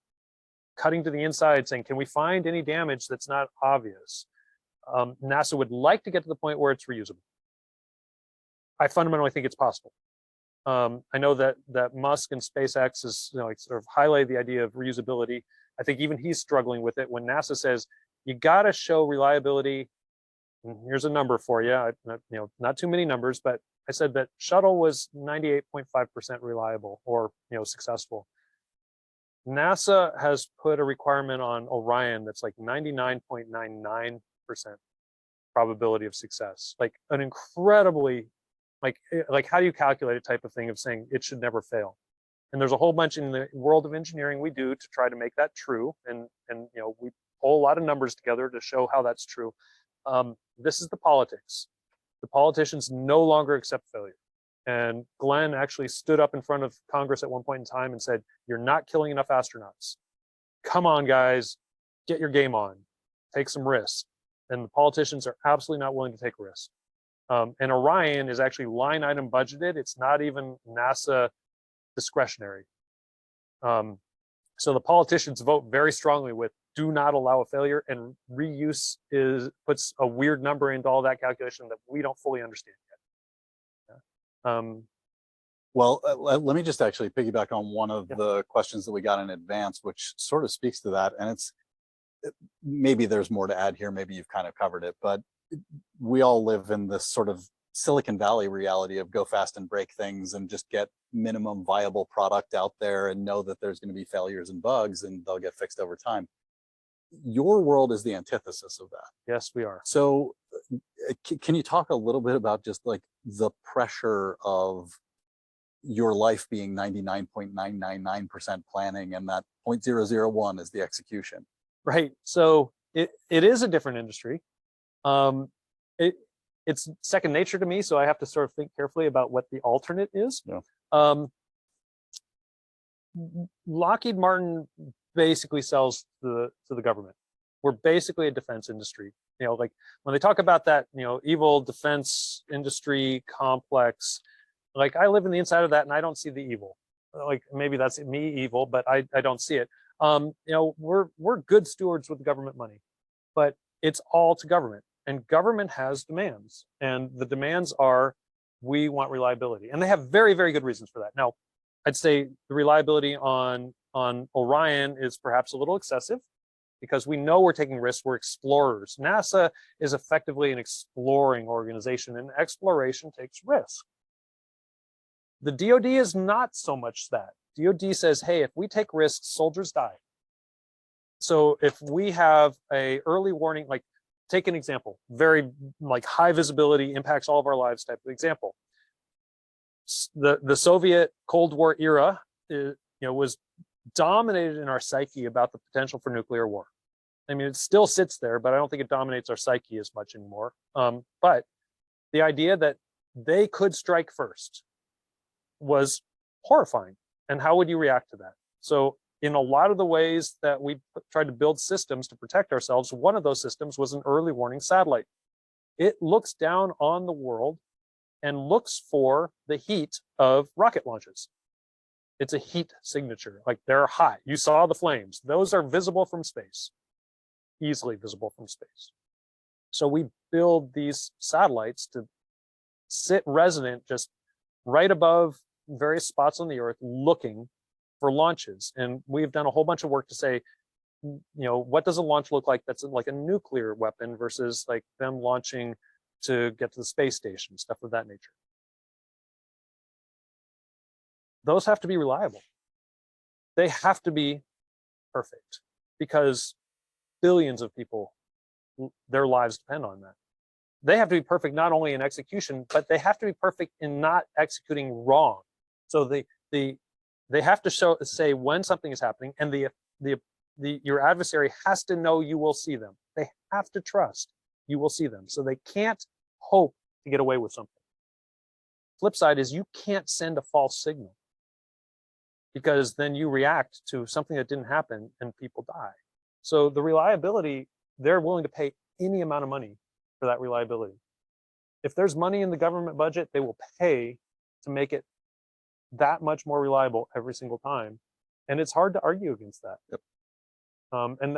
cutting to the inside, saying, can we find any damage that's not obvious? NASA would like to get to the point where it's reusable. I fundamentally think it's possible. I know that Musk and SpaceX is, like sort of highlight the idea of reusability. I think even he's struggling with it when NASA says you got to show reliability. And here's a number for you. Not too many numbers, but I said that shuttle was 98.5% reliable or successful. NASA has put a requirement on Orion that's like 99.99% probability of success, like an incredibly, like how do you calculate a type of thing of saying it should never fail? And there's a whole bunch in the world of engineering we do to try to make that true, and we pull a lot of numbers together to show how that's true. This is the politics. The politicians no longer accept failure. And Glenn actually stood up in front of Congress at one point in time and said, you're not killing enough astronauts. Come on, guys, get your game on, take some risks. And the politicians are absolutely not willing to take risks. And Orion is actually line item budgeted. It's not even NASA discretionary. So the politicians vote very strongly with do not allow a failure, and reuse puts a weird number into all that calculation that we don't fully understand yet. Well, let me just actually piggyback on one of the questions that we got in advance, which sort of speaks to that. And maybe there's more to add here. Maybe you've kind of covered it, but we all live in this sort of Silicon Valley reality of go fast and break things and just get minimum viable product out there and know that there's going to be failures and bugs and they'll get fixed over time. Your world is the antithesis of that. Yes, we are. So can you talk a little bit about just like the pressure of your life being 99.999% planning and that 0.001 is the execution? Right. So it is a different industry. It's second nature to me, so I have to sort of think carefully about what the alternate is. Yeah. Lockheed Martin basically sells to the government. We're basically a defense industry. Like when they talk about that, evil defense industry complex, like I live in the inside of that and I don't see the evil. Like maybe that's me evil, but I don't see it. We're good stewards with government money, but it's all to government, and government has demands, and the demands are, we want reliability, and they have very, very good reasons for that. Now, I'd say the reliability on Orion is perhaps a little excessive because we know we're taking risks. We're explorers. NASA is effectively an exploring organization, and exploration takes risk. The DoD is not so much that. DoD says, hey, if we take risks, soldiers die. So if we have a early warning, like take an example, very like high visibility, impacts all of our lives type of example. The Soviet Cold War era, was dominated in our psyche about the potential for nuclear war. I mean, it still sits there, but I don't think it dominates our psyche as much anymore. But the idea that they could strike first was horrifying. And how would you react to that? So in a lot of the ways that we tried to build systems to protect ourselves, one of those systems was an early warning satellite. It looks down on the world and looks for the heat of rocket launches. It's a heat signature, like they're hot. You saw the flames. Those are visible from space, easily visible from space. So we build these satellites to sit resident just right above various spots on the Earth looking for launches. And we've done a whole bunch of work to say, what does a launch look like that's like a nuclear weapon versus like them launching to get to the space station, stuff of that nature. Those have to be reliable. They have to be perfect because billions of people, their lives depend on that. They have to be perfect not only in execution, but they have to be perfect in not executing wrong. So they have to say when something is happening, and your adversary has to know you will see them. They have to trust you will see them. So they can't hope to get away with something. Flip side is you can't send a false signal because then you react to something that didn't happen and people die. So the reliability, they're willing to pay any amount of money for that reliability. If there's money in the government budget, they will pay to make it that much more reliable every single time. And it's hard to argue against that. Yep.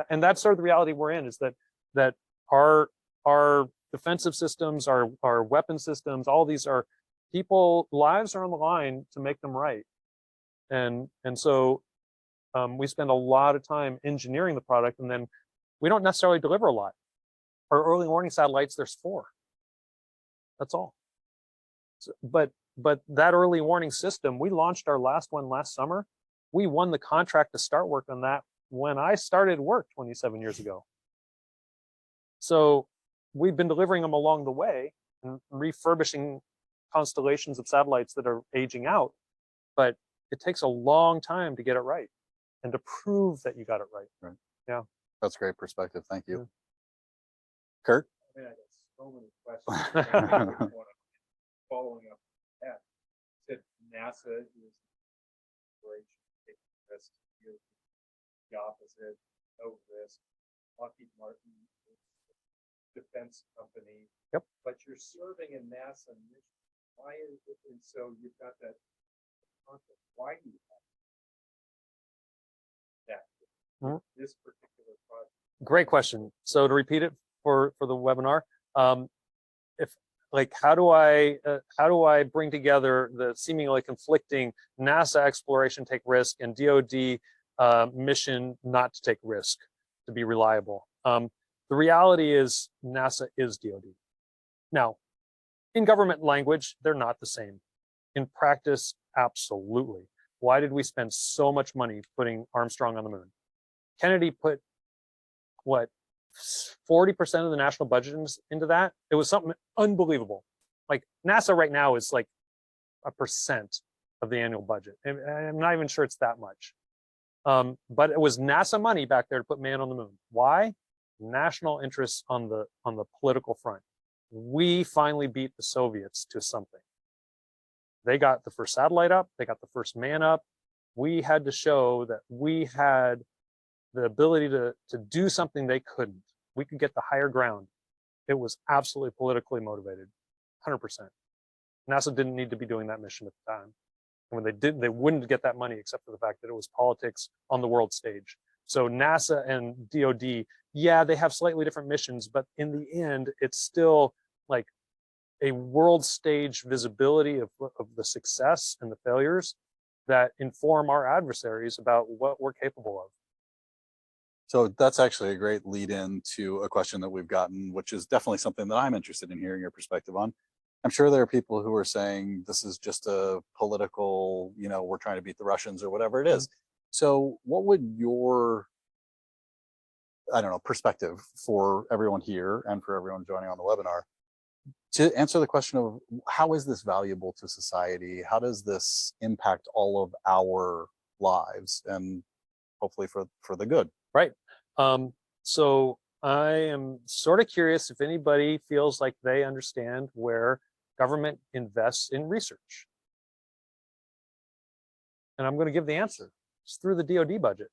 And that's sort of the reality we're in, is that our defensive systems, our weapon systems, all these are lives are on the line to make them right. And so we spend a lot of time engineering the product, and then we don't necessarily deliver a lot. Our early warning satellites, there's 4. That's all. So, but that early warning system, we launched our last one last summer. We won the contract to start work on that when I started work 27 years ago. So we've been delivering them along the way and refurbishing constellations of satellites that are aging out, but it takes a long time to get it right and to prove that you got it right. Right. Yeah. That's great perspective. Thank you. Yeah. Kurt? I mean, I got so many questions. Following up that, said NASA is inspiration, taking risk. You're the opposite, no risk. Lockheed Martin is a defense company. Yep. But you're serving a NASA mission. Why is it? And so you've got that concept. Why do you have that? This particular project. Great question. So to repeat it for the webinar, how do I bring together the seemingly conflicting NASA exploration take risk and DoD mission not to take risk, to be reliable? The reality is NASA is DoD. Now, in government language, they're not the same. In practice, absolutely. Why did we spend so much money putting Armstrong on the moon? Kennedy put, what, 40% of the national budget into that? It was something unbelievable. Like NASA right now is like 1% of the annual budget. And I'm not even sure it's that much. But it was NASA money back there to put man on the moon. Why? National interests on the political front. We finally beat the Soviets to something. They got the first satellite up, they got the first man up. We had to show that we had the ability to do something they couldn't. We could get the higher ground. It was absolutely politically motivated, 100%. NASA didn't need to be doing that mission at the time. And when they did, they wouldn't get that money except for the fact that it was politics on the world stage. So NASA and DoD, yeah, they have slightly different missions, but in the end, it's still like a world stage visibility of the success and the failures that inform our adversaries about what we're capable of. So that's actually a great lead in to a question that we've gotten, which is definitely something that I'm interested in hearing your perspective on. I'm sure there are people who are saying this is just a political, we're trying to beat the Russians or whatever it is. So what would your, perspective for everyone here and for everyone joining on the webinar to answer the question of how is this valuable to society? How does this impact all of our lives and hopefully for the good? Right. So I am sort of curious if anybody feels like they understand where government invests in research. And I'm going to give the answer. It's through the DoD budget.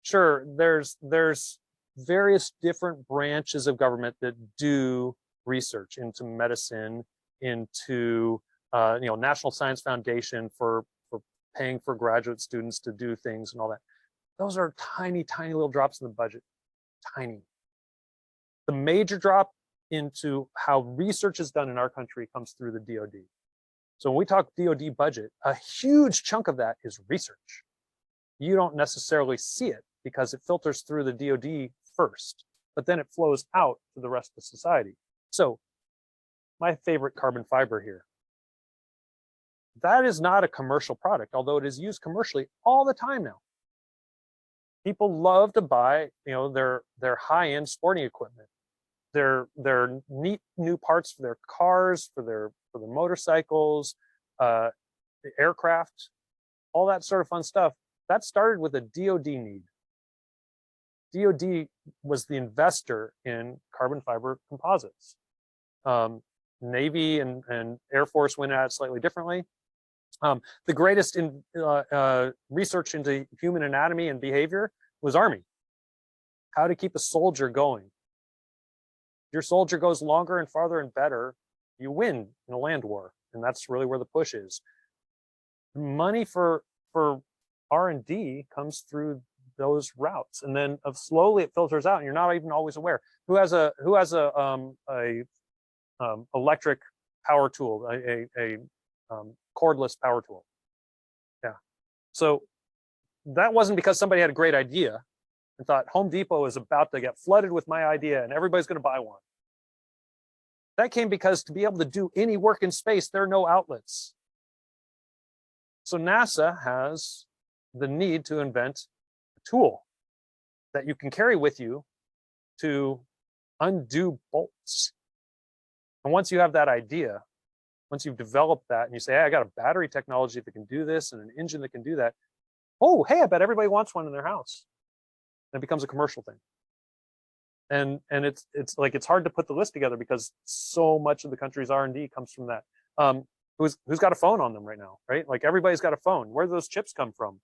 Sure, there's various different branches of government that do research into medicine, into National Science Foundation for paying for graduate students to do things and all that. Those are tiny, tiny little drops in the budget, tiny. The major drop into how research is done in our country comes through the DoD. So when we talk DoD budget, a huge chunk of that is research. You don't necessarily see it because it filters through the DoD first, but then it flows out to the rest of society. So my favorite carbon fiber here. That is not a commercial product, although it is used commercially all the time now. People love to buy, their high-end sporting equipment, their neat new parts for their cars, for their motorcycles, the aircraft, all that sort of fun stuff. That started with a DoD need. DoD was the investor in carbon fiber composites. Navy and Air Force went at it slightly differently. The greatest in research into human anatomy and behavior was Army. How to keep a soldier going. If your soldier goes longer and farther and better, you win in a land war. And that's really where the push is. money for R&D comes through those routes, and then slowly it filters out, and you're not even always aware. Who has a electric power tool, a cordless power tool? Yeah. So that wasn't because somebody had a great idea and thought Home Depot is about to get flooded with my idea and everybody's going to buy one. That came because to be able to do any work in space, there are no outlets. So NASA has the need to invent a tool that you can carry with you to undo bolts. And once you have that idea, once you've developed that and you say, hey, I got a battery technology that can do this and an engine that can do that. Oh, hey, I bet everybody wants one in their house. And it becomes a commercial thing. And it's like, it's hard to put the list together because so much of the country's R&D comes from that. Who's got a phone on them right now, right? Like everybody's got a phone. Where do those chips come from?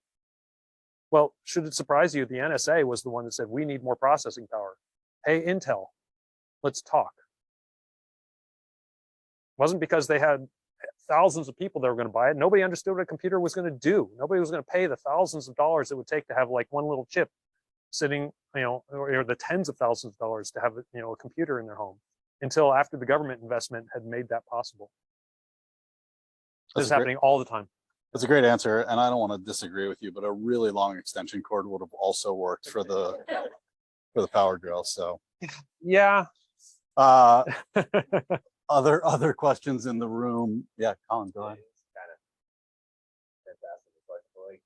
Well, should it surprise you, the NSA was the one that said, we need more processing power. Hey, Intel, let's talk. It wasn't because they had thousands of people that were going to buy it. Nobody understood what a computer was going to do. Nobody was going to pay the thousands of dollars it would take to have like one little chip sitting, or the tens of thousands of dollars to have, a computer in their home, until after the government investment had made that possible. This is happening all the time. That's a great answer, and I don't want to disagree with you, but a really long extension cord would have also worked for the power drill. So yeah. Other questions in the room? Yeah, Colin, go ahead. It's kind of fantastic. Like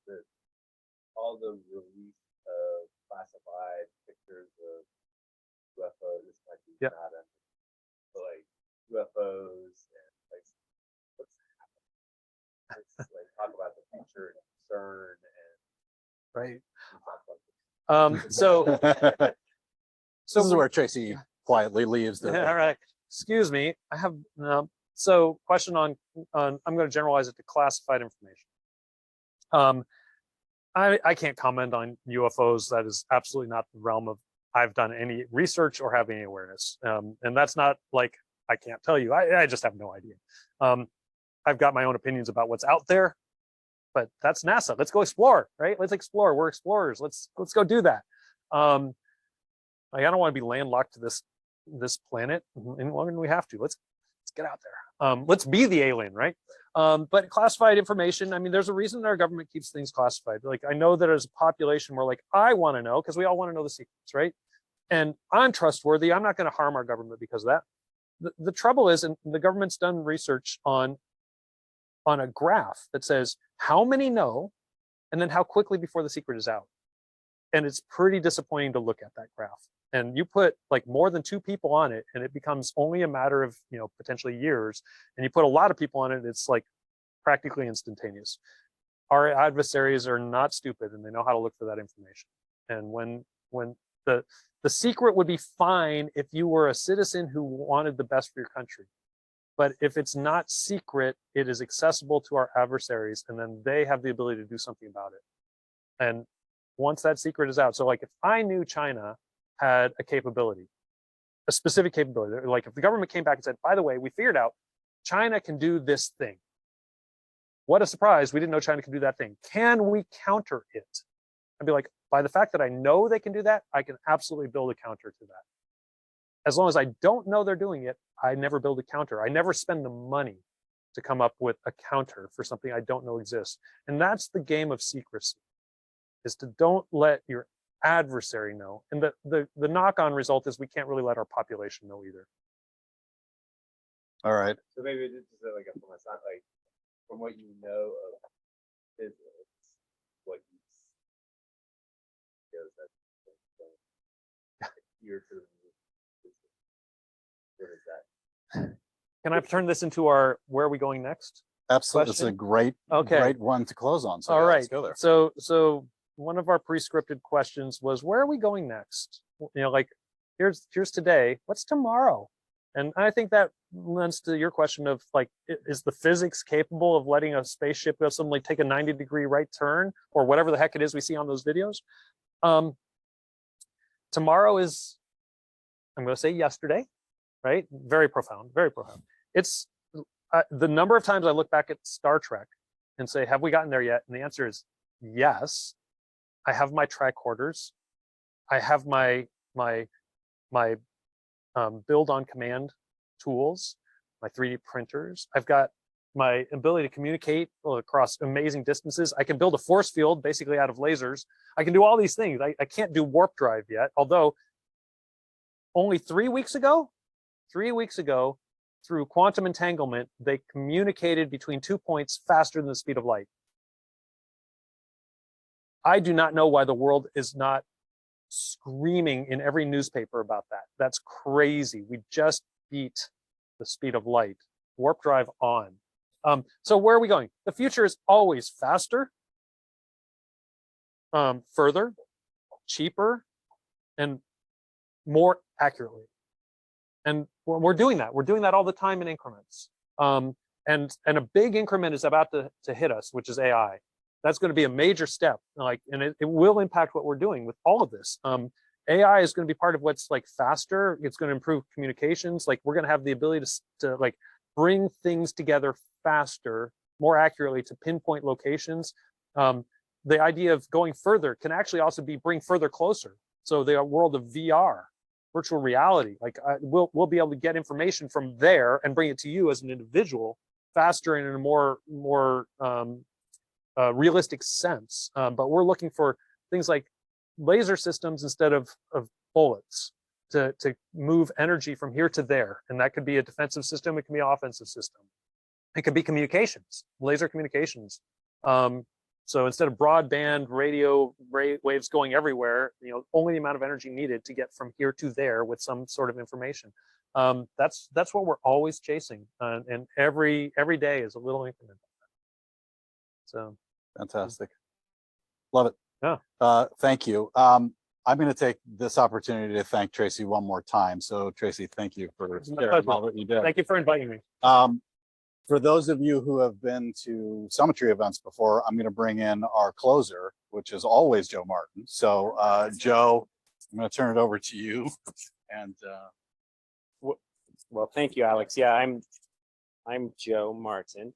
all the release of classified pictures of UFOs, this might be not a, but like UFOs and like what's happening. It's like talk about the future and concern and right. So this is where Tracy quietly leaves. All right. Excuse me. I have so question on I'm going to generalize it to classified information. I can't comment on UFOs. That is absolutely not the realm of I've done any research or have any awareness. And that's not like I can't tell you. I just have no idea. I've got my own opinions about what's out there, but that's NASA. Let's go explore, right? Let's explore. We're explorers. Let's go do that. I don't want to be landlocked to this planet any longer than we have to. Let's get out there. Let's be the alien, right? But classified information, I mean, there's a reason our government keeps things classified. Like, I know that as a population, we're like, I want to know, because we all want to know the secrets, right? And I'm trustworthy. I'm not going to harm our government because of that. The trouble is, and the government's done research on a graph that says how many know, and then how quickly before the secret is out. And it's pretty disappointing to look at that graph. And you put like more than 2 people on it, and it becomes only a matter of, potentially years. And you put a lot of people on it, it's like practically instantaneous. Our adversaries are not stupid, and they know how to look for that information. And when the secret would be fine if you were a citizen who wanted the best for your country. But if it's not secret, it is accessible to our adversaries, and then they have the ability to do something about it. And once that secret is out, so like if I knew China had a capability, a specific capability, like if the government came back and said, by the way, we figured out China can do this thing. What a surprise, we didn't know China could do that thing. Can we counter it? I'd be like, by the fact that I know they can do that, I can absolutely build a counter to that. As long as I don't know they're doing it, I never build a counter. I never spend the money to come up with a counter for something I don't know exists. And that's the game of secrecy, is to don't let your adversary know. And the knock-on result is we can't really let our population know either. All right. so maybe this is like a like from what you know of physics, what you that here to what is that? Can I turn this into our where are we going next? Absolutely. It's a Question? great one to close on. So All yeah, right. let's go there. So one of our pre-scripted questions was, where are we going next? Like here's today, what's tomorrow? And I think that lends to your question of like, is the physics capable of letting a spaceship suddenly take a 90-degree right turn, or whatever the heck it is we see on those videos? Tomorrow is, I'm going to say yesterday, right? Very profound, very profound. It's the number of times I look back at Star Trek and say, have we gotten there yet? And the answer is yes. I have my tricorders. I have my build on command tools, my 3D printers. I've got my ability to communicate across amazing distances. I can build a force field basically out of lasers. I can do all these things. I can't do warp drive yet, although only 3 weeks ago, through quantum entanglement, they communicated between 2 points faster than the speed of light. I do not know why the world is not screaming in every newspaper about that. That's crazy. We just beat the speed of light. Warp drive on. So where are we going? The future is always faster, further, cheaper, and more accurately. And we're doing that. We're doing that all the time in increments. And a big increment is about to hit us, which is AI. That's going to be a major step, and it will impact what we're doing with all of this. AI is going to be part of what's like faster. It's going to improve communications. Like we're going to have the ability to like bring things together faster, more accurately, to pinpoint locations. The idea of going further can actually also be bring further closer. So the world of VR, virtual reality, like we'll be able to get information from there and bring it to you as an individual faster and in a more realistic sense. But we're looking for things like laser systems instead of bullets to move energy from here to there. And that could be a defensive system. It can be an offensive system. It could be communications, laser communications. So instead of broadband radio waves going everywhere, only the amount of energy needed to get from here to there with some sort of information. That's what we're always chasing, and every day is a little increment. So Fantastic. Love it. Yeah. Thank you. I'm going to take this opportunity to thank Tracy one more time. So Tracy, thank you for sharing all that you did. Thank you for inviting me. For those of you who have been to Summitry events before, I'm going to bring in our closer, which is always Joe Martin. So Joe, I'm going to turn it over to you. And well, thank you, Alex. Yeah, I'm Joe Martin.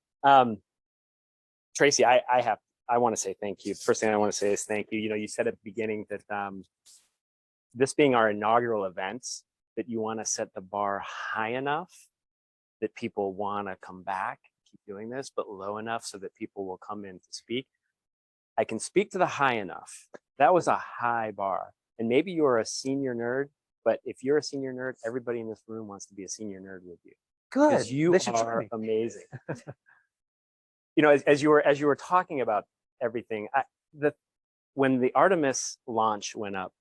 Tracy, I want to say thank you. The first thing I want to say is thank you. You said at the beginning that this being our inaugural event, that you want to set the bar high enough that people want to come back, keep doing this, but low enough so that people will come in to speak. I can speak to the high enough. That was a high bar. And maybe you're a senior nerd, but if you're a senior nerd, everybody in this room wants to be a senior nerd with you. Good. Because you are amazing. As you were talking about everything, when the Artemis launch went up,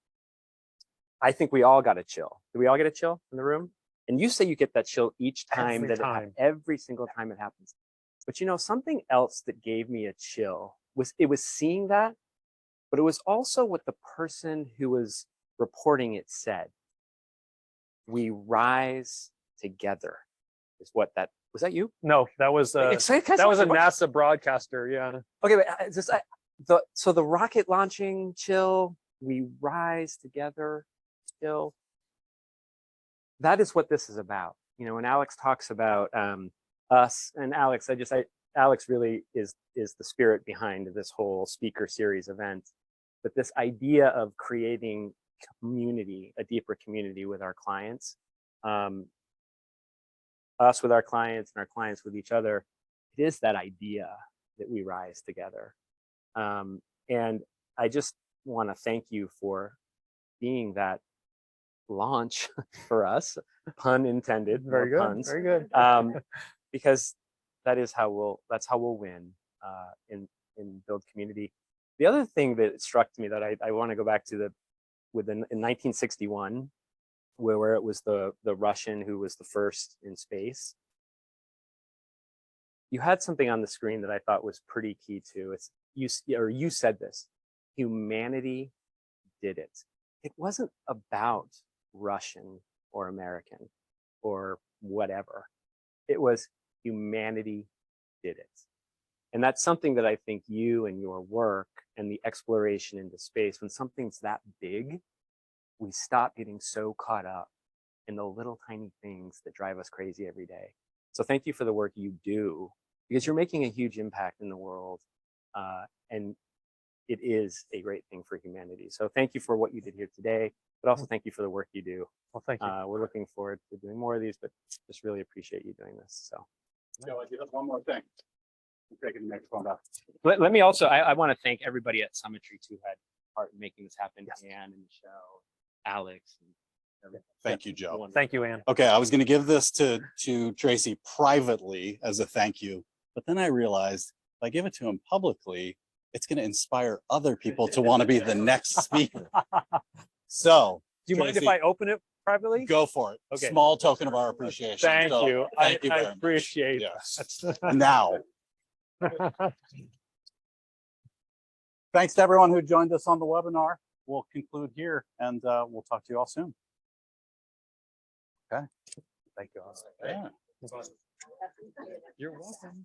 I think we all got a chill. Did we all get a chill in the room? And you say you get that chill each time every single time it happens. But something else that gave me a chill was seeing that, but it was also what the person who was reporting it said. We rise together is what that was. That you? No, that was that was a NASA broadcaster. Yeah. Okay, but so the rocket launching chill, we rise together chill. That is what this is about. When Alex talks about us, and Alex really is the spirit behind this whole speaker series event. But this idea of creating community, a deeper community with our clients, us with our clients and our clients with each other, it is that idea that we rise together. And I just want to thank you for being that launch for us, pun intended. Very good. Puns. Very good. Because that's how we'll win in build community. The other thing that struck me that I want to go back to in 1961, where it was the Russian who was the first in space. You had something on the screen that I thought was pretty key too. You said this: humanity did it. It wasn't about Russian or American or whatever. It was humanity did it. And that's something that I think you and your work and the exploration into space, when something's that big, we stop getting so caught up in the little tiny things that drive us crazy every day. So thank you for the work you do because you're making a huge impact in the world. And it is a great thing for humanity. So thank you for what you did here today, but also thank you for the work you do. Well, thank you. We're looking forward to doing more of these, but just really appreciate you doing this. So Joe, I do have one more thing. I'm taking the microphone back. let me also, I want to thank everybody at Summitry who had part in making this happen. Yes. Ann and Michelle, Alex. And Thank you, Joe. everyone. Thank you, Ann. Okay, I was going to give this to Tracy privately as a thank you, but then I realized if I give it to him publicly, it's going to inspire other people to want to be the next speaker. So, Do you mind if Tracy, I open it privately? go for it? Okay. Small token of our appreciation. Thank So, you. Thank you I very much. appreciate Yes. that. Now, thanks to everyone who joined us on the webinar. We'll conclude here, and we'll talk to you all soon. Okay. Thank you. All. Yeah. You're welcome.